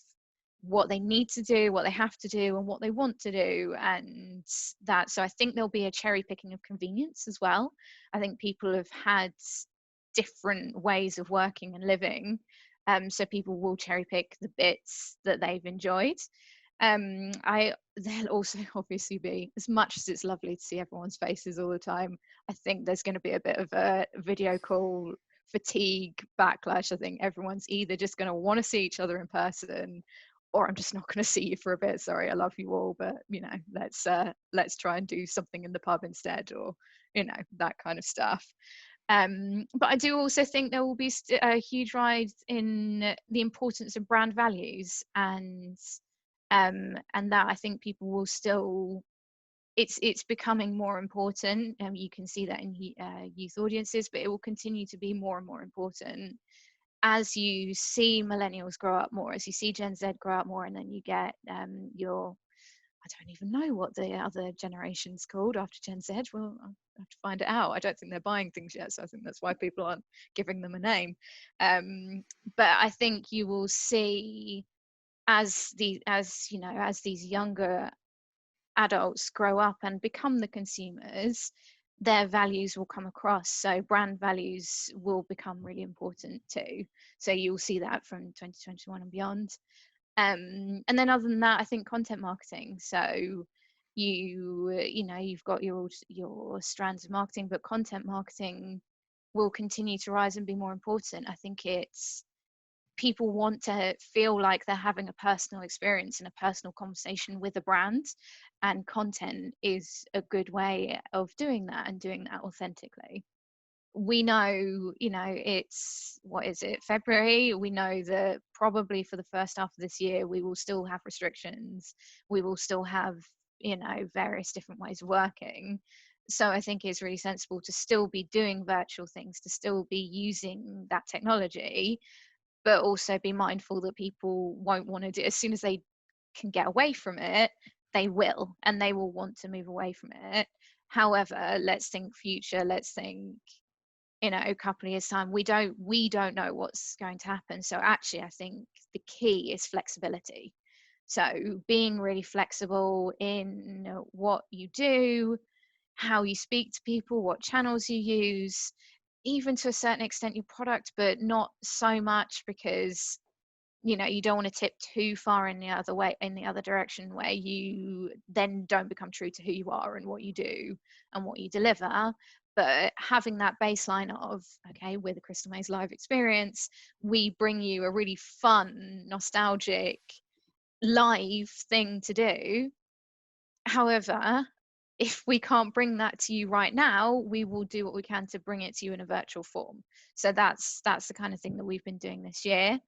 what they need to do, what they have to do, and what they want to do. And that, so I think there'll be a cherry picking of convenience as well. I think people have had different ways of working and living, so people will cherry pick the bits that they've enjoyed. There'll also obviously be, as much as it's lovely to see everyone's faces all the time, I think there's going to be a bit of a video call fatigue backlash. I think everyone's either just going to want to see each other in person, or I'm just not going to see you for a bit. Sorry, I love you all, but you know, let's try and do something in the pub instead, or you know, that kind of stuff. But I do also think there will be a huge rise in the importance of brand values, and that I think people will still, it's becoming more important. You can see that in youth audiences, but it will continue to be more and more important as you see millennials grow up more, as you see Gen Z grow up more, and then you get your, I don't even know what the other generation's called after Gen Z. Well, I'll have to find it out. I don't think they're buying things yet, so I think that's why people aren't giving them a name. But I think you will see as these younger adults grow up and become the consumers, their values will come across. So brand values will become really important too. So you'll see that from 2021 and beyond. And then other than that, I think content marketing. So you've got your strands of marketing, but content marketing will continue to rise and be more important. I think it's, people want to feel like they're having a personal experience and a personal conversation with a brand, and content is a good way of doing that and doing that authentically. We know, it's, what is it, February? We know that probably for the first half of this year, we will still have restrictions. We will still have, various different ways of working. So I think it's really sensible to still be doing virtual things, to still be using that technology, but also be mindful that people won't want to do, as soon as they can get away from it, they will, and they will want to move away from it. However, let's think future, let's think, a couple of years time, we don't know what's going to happen. So actually, I think the key is flexibility. So being really flexible in what you do, how you speak to people, what channels you use, even to a certain extent your product, but not so much, because you don't want to tip too far in the other direction, where you then don't become true to who you are and what you do and what you deliver. But having that baseline of, okay, with the Crystal Maze live experience, we bring you a really fun, nostalgic, live thing to do. However, if we can't bring that to you right now, we will do what we can to bring it to you in a virtual form. So that's the kind of thing that we've been doing this year.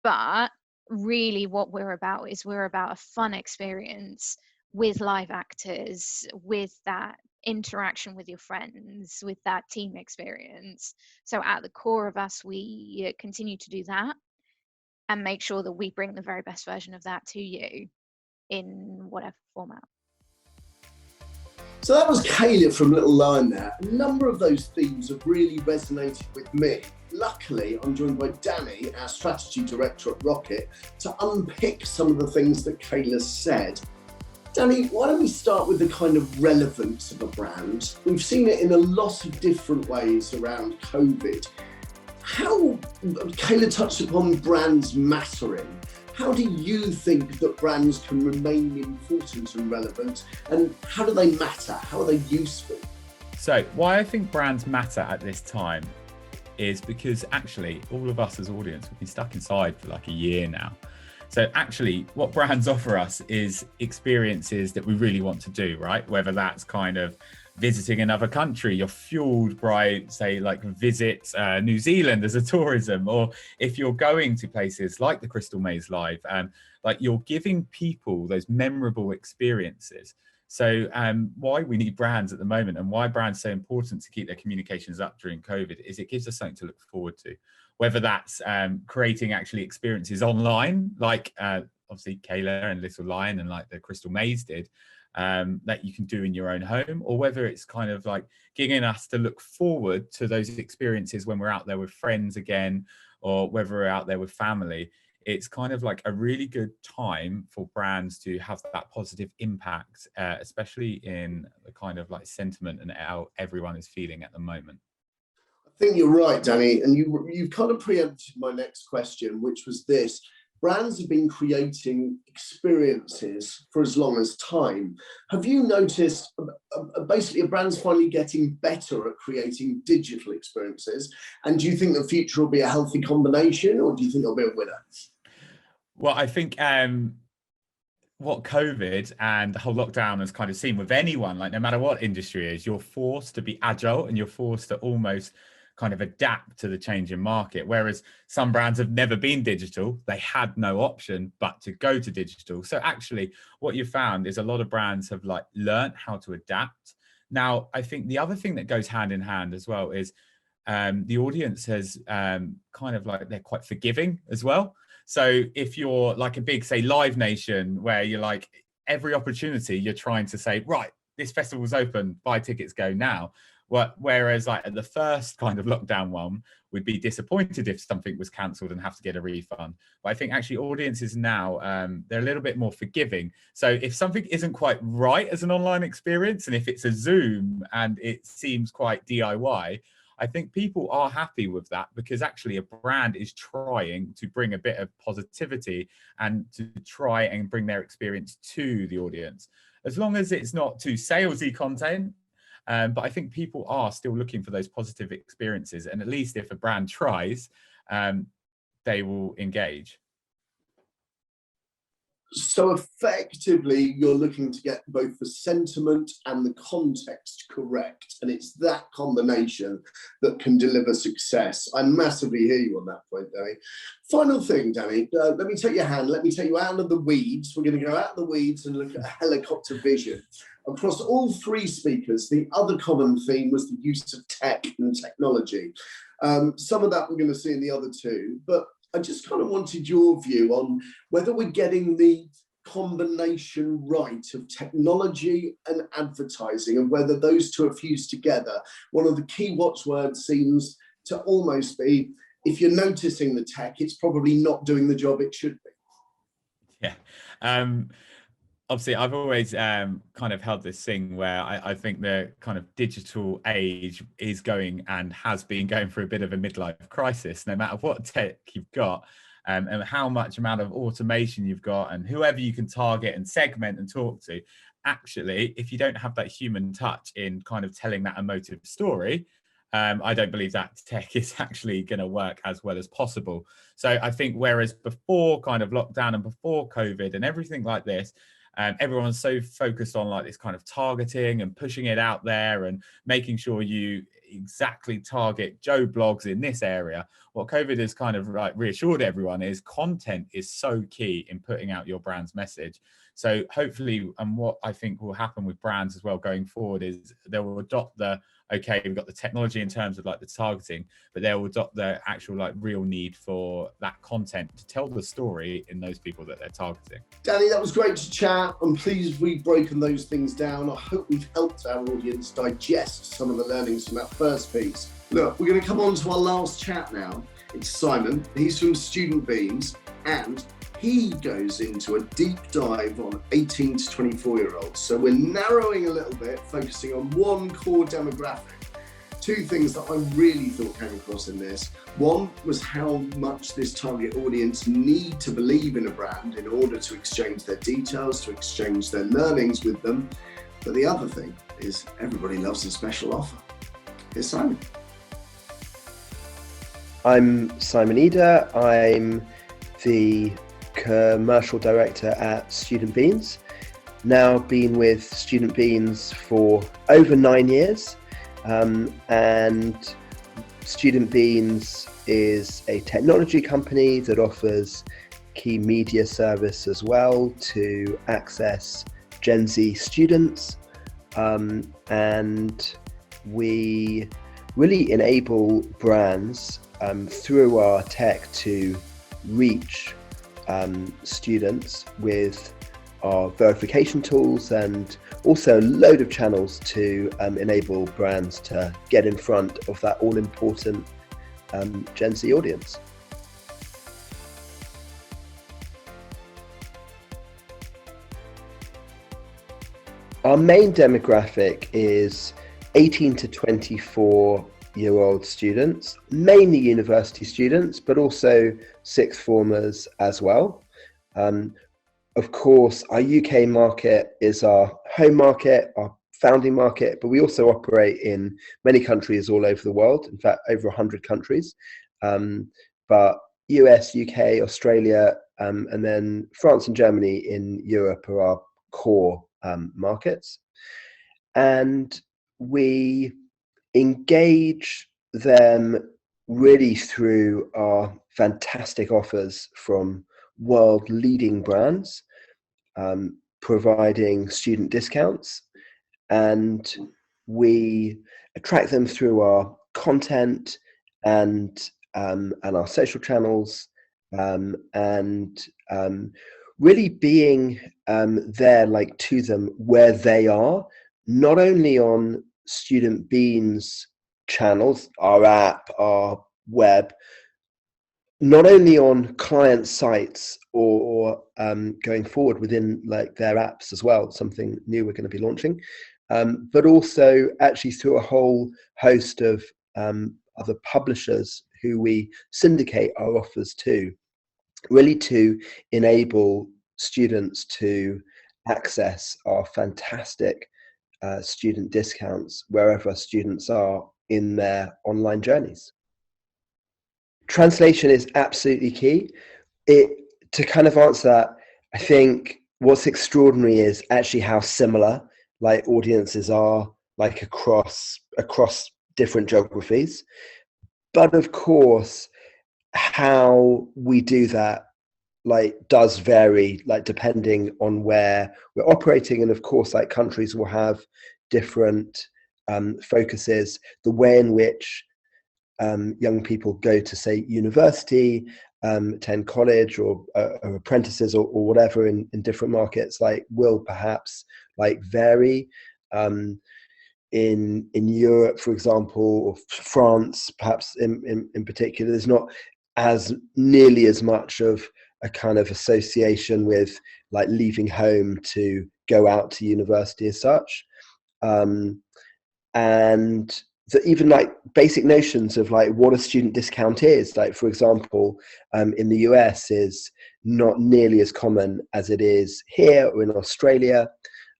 But really what we're about a fun experience with live actors, with that interaction with your friends, with that team experience. So at the core of us, we continue to do that and make sure that we bring the very best version of that to you in whatever format. So that was Kayla from Little Lion there. A number of those themes have really resonated with me. Luckily, I'm joined by Danny, our strategy director at Rocket, to unpick some of the things that Kayla said. Danny, why don't we start with the kind of relevance of a brand? We've seen it in a lot of different ways around COVID. How, Kayla touched upon brands mattering. How do you think that brands can remain important and relevant, and how do they matter? How are they useful? So why I think brands matter at this time is because actually all of us as audience, we've been stuck inside for like a year now. So actually what brands offer us is experiences that we really want to do, right? Whether that's kind of visiting another country, you're fueled by, say, like visit New Zealand as a tourism, or if you're going to places like the Crystal Maze Live, like you're giving people those memorable experiences. So why we need brands at the moment, and why brands are so important to keep their communications up during COVID, is it gives us something to look forward to. Whether that's creating actually experiences online, like obviously Kayla and Little Lion and like the Crystal Maze did, that you can do in your own home, or whether it's kind of like getting us to look forward to those experiences when we're out there with friends again, or whether we're out there with family. It's kind of like a really good time for brands to have that positive impact, especially in the kind of like sentiment and how everyone is feeling at the moment. I think you're right, Danny, and you've kind of preempted my next question, which was this. Brands have been creating experiences for as long as time. Have you noticed, basically, are brands finally getting better at creating digital experiences? And do you think the future will be a healthy combination, or do you think it'll be a winner? Well, I think what COVID and the whole lockdown has kind of seen with anyone, like no matter what industry it is, you're forced to be agile and you're forced to almost kind of adapt to the changing market. Whereas some brands have never been digital, they had no option but to go to digital. So actually what you found is a lot of brands have like learned how to adapt. Now, I think the other thing that goes hand in hand as well is the audience has kind of like, they're quite forgiving as well. So if you're like a big, say, Live Nation, where you're like, every opportunity you're trying to say, right, this festival's open, buy tickets, go now. Whereas like at the first kind of lockdown one, we'd be disappointed if something was cancelled and have to get a refund. But I think actually audiences now, they're a little bit more forgiving. So if something isn't quite right as an online experience, and if it's a Zoom and it seems quite DIY, I think people are happy with that, because actually a brand is trying to bring a bit of positivity and to try and bring their experience to the audience, as long as it's not too salesy content. But I think people are still looking for those positive experiences, and at least if a brand tries, they will engage. So effectively, you're looking to get both the sentiment and the context correct, and it's that combination that can deliver success. I massively hear you on that point, Danny. Final thing, Danny, let me take your hand, let me take you out of the weeds. We're going to go out of the weeds and look at helicopter vision. Across all three speakers, the other common theme was the use of tech and technology. Some of that we're going to see in the other two, but I just kind of wanted your view on whether we're getting the combination right of technology and advertising, and whether those two are fused together. One of the key watchwords seems to almost be, if you're noticing the tech, it's probably not doing the job it should be. Yeah. Obviously, I've always kind of held this thing where I think the kind of digital age is going and has been going through a bit of a midlife crisis, no matter what tech you've got, and how much amount of automation you've got, and whoever you can target and segment and talk to. Actually, if you don't have that human touch in kind of telling that emotive story, I don't believe that tech is actually going to work as well as possible. So I think whereas before kind of lockdown and before COVID and everything like this, everyone's so focused on like this kind of targeting and pushing it out there and making sure you exactly target Joe Blogs in this area. What COVID has kind of like reassured everyone is content is so key in putting out your brand's message. So hopefully, and what I think will happen with brands as well going forward is they will adopt the, okay, we've got the technology in terms of like the targeting, but they will adopt the actual like real need for that content to tell the story in those people that they're targeting. Danny, that was great to chat. I'm pleased we've broken those things down. I hope we've helped our audience digest some of the learnings from that first piece. Look, we're going to come on to our last chat now. It's Simon. He's from Student Beams, and he goes into a deep dive on 18 to 24-year-olds. So we're narrowing a little bit, focusing on one core demographic. Two things that I really thought came across in this. One was how much this target audience need to believe in a brand in order to exchange their details, to exchange their learnings with them. But the other thing is everybody loves a special offer. Here's Simon. I'm Simon Eder. I'm the commercial director at Student Beans. Now been with Student Beans for over 9 years, and Student Beans is a technology company that offers key media service as well to access Gen Z students, and we really enable brands through our tech to reach students with our verification tools, and also a load of channels to enable brands to get in front of that all-important Gen Z audience. Our main demographic is 18 to 24-year-old students, mainly university students, but also sixth formers as well. Of course, our UK market is our home market, our founding market, but we also operate in many countries all over the world, in fact, over 100 countries. But US, UK, Australia, and then France and Germany in Europe are our core markets. And we engage them really through our fantastic offers from world-leading brands, providing student discounts, and we attract them through our content and our social channels, and really being there, like, to them where they are, not only on Student Beans channels, our app, our web, not only on client sites or going forward within like their apps as well, something new we're going to be launching, but also actually through a whole host of other publishers who we syndicate our offers to, really to enable students to access our fantastic student discounts wherever students are in their online journeys. Translation is absolutely key. To kind of answer that, I think what's extraordinary is actually how similar like audiences are, like across different geographies. But of course, how we do that like does vary, like depending on where we're operating, and of course, like countries will have different focuses. The way in which young people go to, say, university, attend college, or apprentices, or whatever in different markets, like will perhaps like vary. In Europe, for example, or France, perhaps in particular, there's not as nearly as much of a kind of association with like leaving home to go out to university as such, and even like basic notions of like what a student discount is, like for example, in the US is not nearly as common as it is here or in Australia.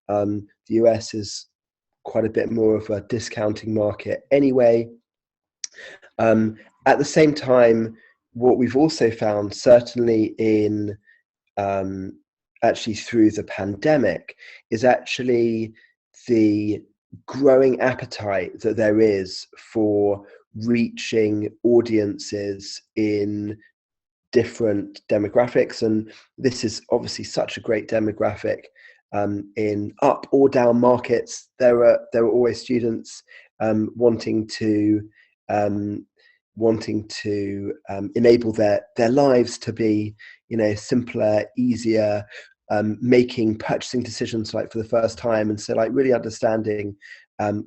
The US is quite a bit more of a discounting market anyway. At the same time, what we've also found, certainly in actually through the pandemic, is actually the growing appetite that there is for reaching audiences in different demographics. And this is obviously such a great demographic. In up or down markets, there are always students wanting to enable their lives to be, you know, simpler, easier, making purchasing decisions like for the first time, and so like really understanding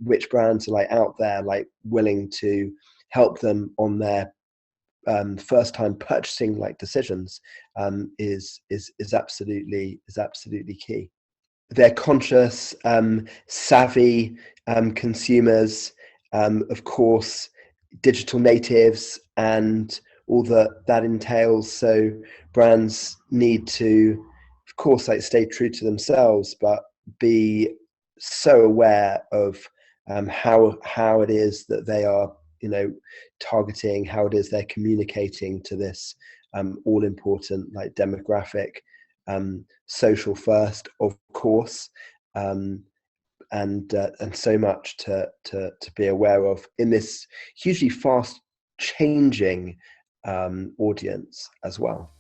which brands are like out there, like willing to help them on their first time purchasing like decisions, is absolutely key. They're conscious, savvy consumers, of course, digital natives, and all that entails. So brands need to, of course, like stay true to themselves, but be so aware of how it is that they are, you know, targeting, how it is they're communicating to this all important, like demographic, social first, of course, and so much to be aware of in this hugely fast changing audience as well.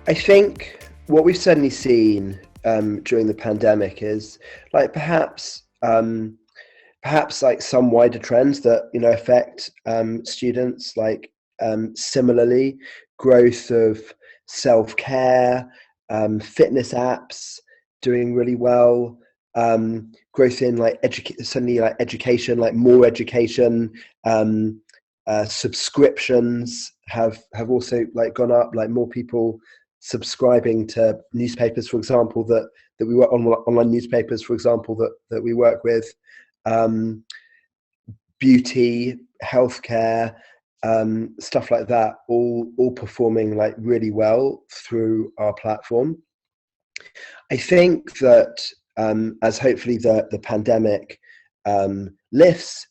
I think what we've certainly seen during the pandemic is like perhaps like some wider trends that affect students, like similarly growth of self-care, fitness apps doing really well, growth in like suddenly like education, like more education, subscriptions have also like gone up, like more people subscribing to newspapers, for example, that we work on, online newspapers, for example, that we work with, beauty, healthcare, stuff like that, all performing like really well through our platform. I think that as hopefully the pandemic lifts,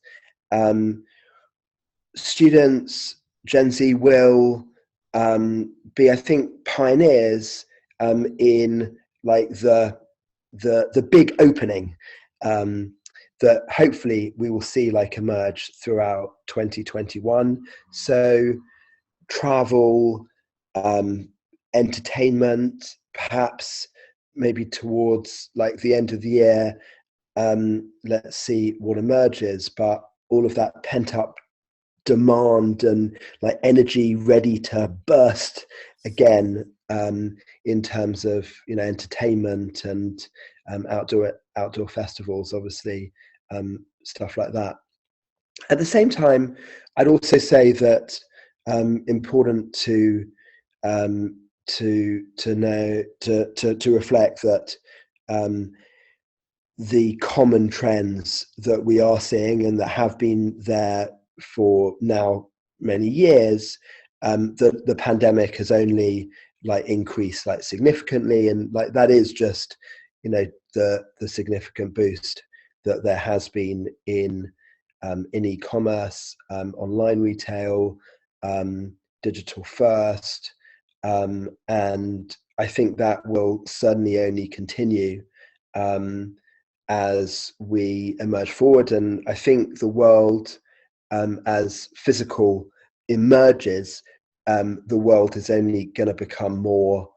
students, Gen Z will be, I think, pioneers in like the big opening that hopefully we will see like emerge throughout 2021. So travel, entertainment, perhaps maybe towards like the end of the year, let's see what emerges, but all of that pent up demand and like energy ready to burst again, in terms of entertainment and outdoor festivals, obviously, stuff like that. At the same time, I'd also say that important to know to reflect that the common trends that we are seeing and that have been there for now many years, the pandemic has only like increased like significantly, and like that is just the significant boost that there has been in e-commerce, online retail, digital first, and I think that will certainly only continue as we emerge forward. And I think the world, as physical emerges, the world is only going to become more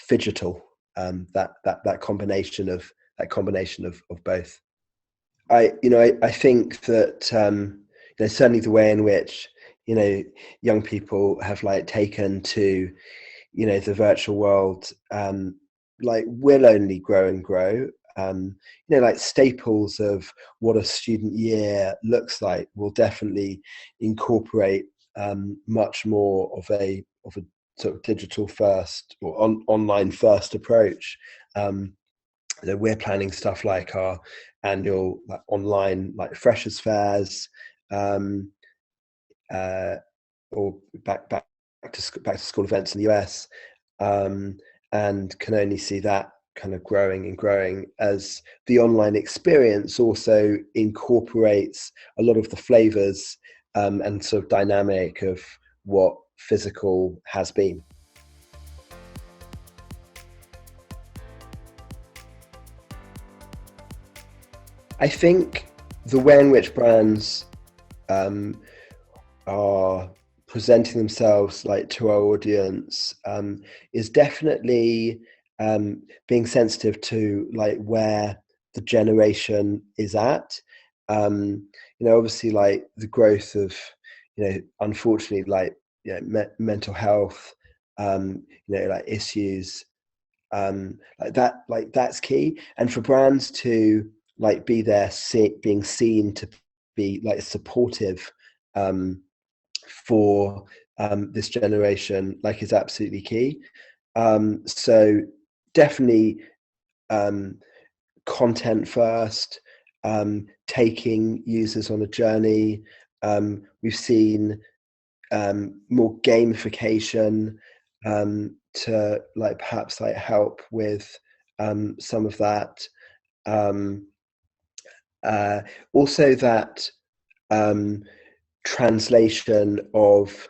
phygital. That combination of both. I think that certainly the way in which young people have like taken to the virtual world like will only grow and grow. Like staples of what a student year looks like will definitely incorporate much more of a sort of digital first or online first approach. We're planning stuff like our annual like online like freshers fairs, or back to school events in the US, and can only see that kind of growing and growing as the online experience also incorporates a lot of the flavors and sort of dynamic of what physical has been. I think the way in which brands are presenting themselves like to our audience is definitely being sensitive to like where the generation is at. Obviously like the growth of unfortunately like mental health, like issues, like that's key, and for brands to like be there, being seen to be like supportive for this generation, like is absolutely key. So definitely content first, taking users on a journey. We've seen more gamification to like perhaps like help with some of that. Also that translation of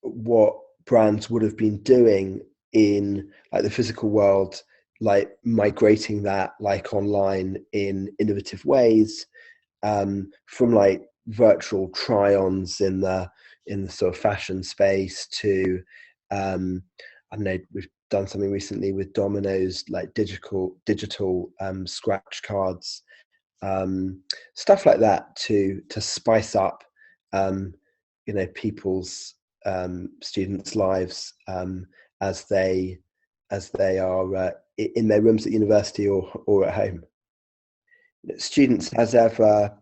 what brands would have been doing in like the physical world, like migrating that like online in innovative ways, from like virtual try-ons in the sort of fashion space to I don't know, we've done something recently with Domino's, like digital scratch cards, stuff like that to spice up people's students' lives as they are in their rooms at university or at home. Students, as ever,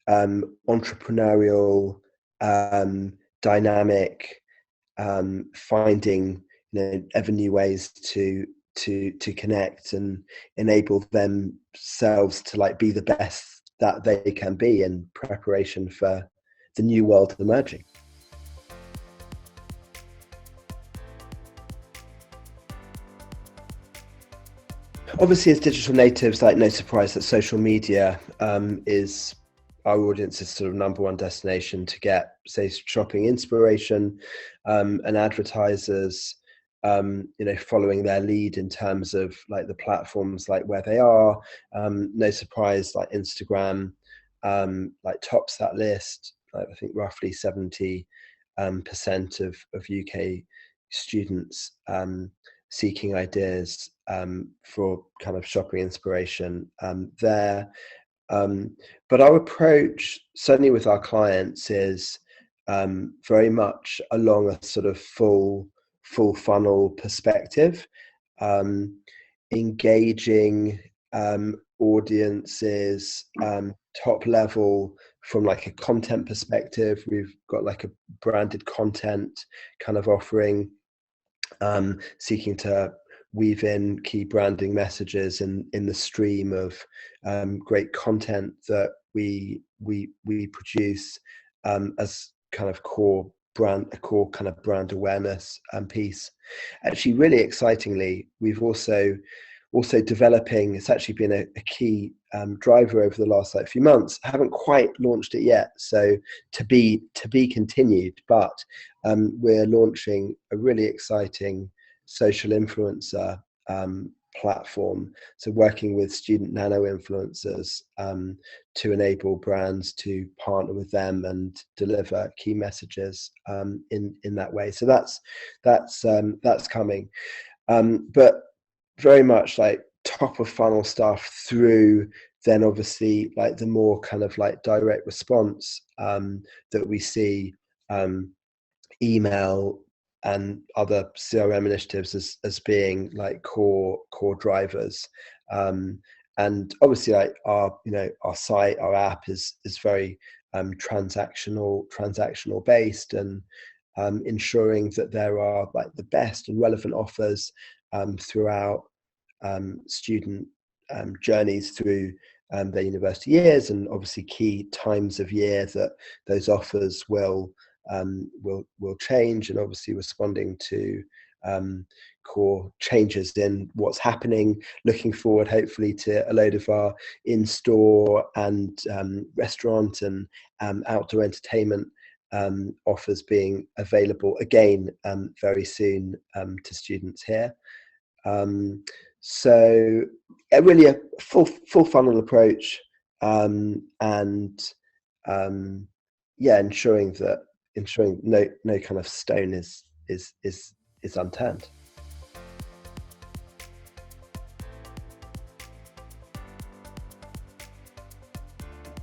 entrepreneurial, dynamic, finding ever new ways to connect and enable themselves to like be the best that they can be in preparation for the new world emerging. Obviously, as digital natives, like no surprise that social media is our audience's sort of number one destination to get, say, shopping inspiration, and advertisers, following their lead in terms of like the platforms, like where they are. No surprise, like Instagram, like tops that list. Like, I think roughly 70% of UK students seeking ideas for kind of shopping inspiration there. But our approach, certainly with our clients, is very much along a sort of full funnel perspective, engaging audiences top level from like a content perspective. We've got like a branded content kind of offering, seeking to weave in key branding messages in the stream of great content that we produce as kind of core kind of brand awareness piece. Actually, really excitingly, we've also developing, it's actually been a key driver over the last like few months. Haven't quite launched it yet, so to be continued, but we're launching a really exciting social influencer platform, so working with student nano influencers to enable brands to partner with them and deliver key messages in that way. So that's coming, but very much like top of funnel stuff through then obviously like the more kind of like direct response that we see, email and other CRM initiatives as being like core drivers. And obviously like our site, our app is very transactional based, and ensuring that there are like the best and relevant offers throughout student journeys through their university years, and obviously key times of year that those offers will change, and obviously responding to core changes in what's happening, looking forward hopefully to a load of our in-store and restaurant and outdoor entertainment offers being available again very soon to students here. So really a full funnel approach, and ensuring no kind of stone is unturned.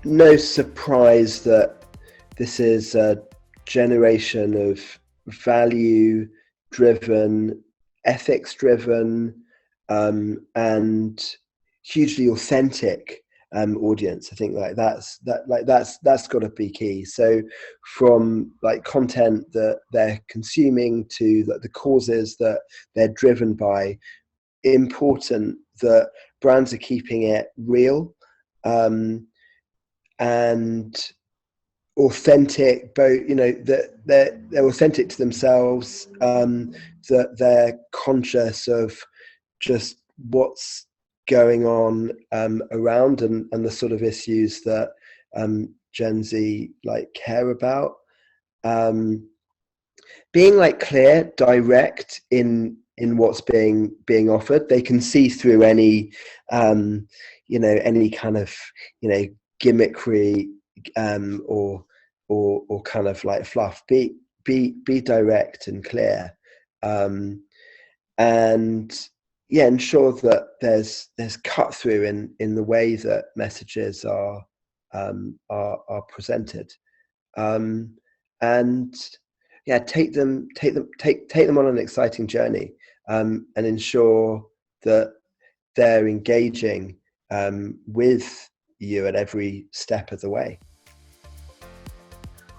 No surprise that this is a generation of value-driven, ethics-driven, and hugely authentic audience. I think that's got to be key. So from like content that they're consuming to the causes that they're driven by, important that brands are keeping it real and authentic, both that they're authentic to themselves, that they're conscious of just what's going on around, and the sort of issues that Gen Z like care about. Being like clear, direct in what's being offered. They can see through any any kind of gimmickry or kind of like fluff. Be direct and clear, and ensure that there's cut through in the way that messages are presented, and take them on an exciting journey, and ensure that they're engaging with you at every step of the way.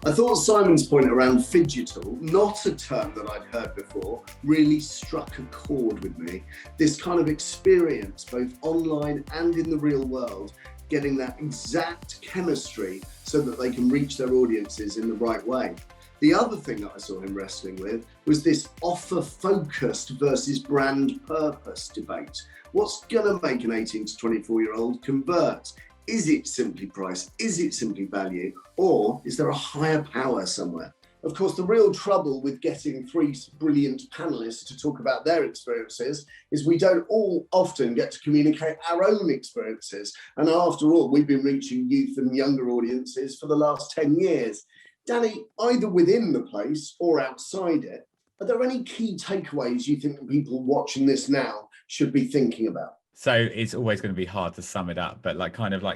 I thought Simon's point around phygital, not a term that I'd heard before, really struck a chord with me. This kind of experience, both online and in the real world, getting that exact chemistry so that they can reach their audiences in the right way. The other thing that I saw him wrestling with was this offer-focused versus brand purpose debate. What's gonna make an 18 to 24-year-old convert? Is it simply price? Is it simply value? Or is there a higher power somewhere? Of course, the real trouble with getting three brilliant panelists to talk about their experiences is we don't all often get to communicate our own experiences. And after all, we've been reaching youth and younger audiences for the last 10 years. Danny, either within the place or outside it, are there any key takeaways you think that people watching this now should be thinking about? So it's always going to be hard to sum it up, but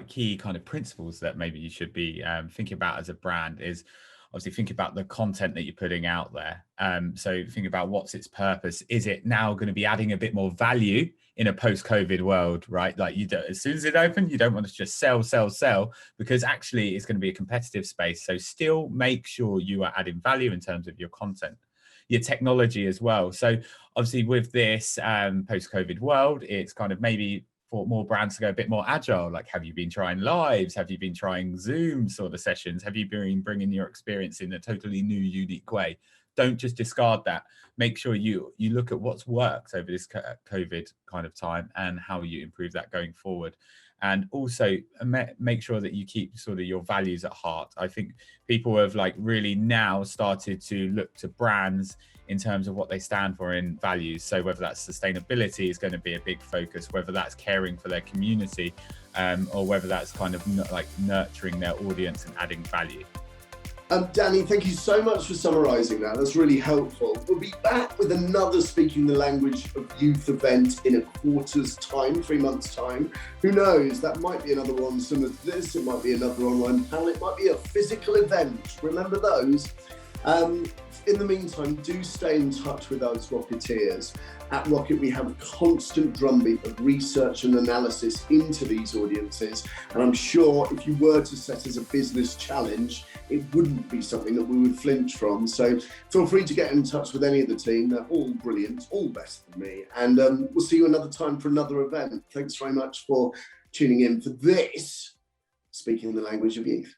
key kind of principles that maybe you should be thinking about as a brand is obviously think about the content that you're putting out there. So think about what's its purpose. Is it now going to be adding a bit more value in a post-COVID world, right? Like as soon as it opens, you don't want to just sell, because actually it's going to be a competitive space. So still make sure you are adding value in terms of your content, your technology as well. So obviously with this post-COVID world, it's kind of maybe for more brands to go a bit more agile. Like, have you been trying lives? Have you been trying Zoom sort of sessions? Have you been bringing your experience in a totally new, unique way? Don't just discard that. Make sure you look at what's worked over this COVID kind of time and how you improve that going forward. And also make sure that you keep sort of your values at heart. I think people have really now started to look to brands in terms of what they stand for in values. So whether that's sustainability is going to be a big focus, whether that's caring for their community, or whether that's kind of nurturing their audience and adding value. Danny, thank you so much for summarising that. That's really helpful. We'll be back with another Speaking the Language of Youth event in a quarter's time, 3 months' time. Who knows? That might be another one similar to this. It might be another online panel. It might be a physical event. Remember those? In the meantime, do stay in touch with us Rocketeers. At Rocket, we have a constant drumbeat of research and analysis into these audiences. And I'm sure if you were to set as a business challenge, it wouldn't be something that we would flinch from. So feel free to get in touch with any of the team. They're all brilliant, all better than me. And we'll see you another time for another event. Thanks very much for tuning in for this Speaking the Language of Youth.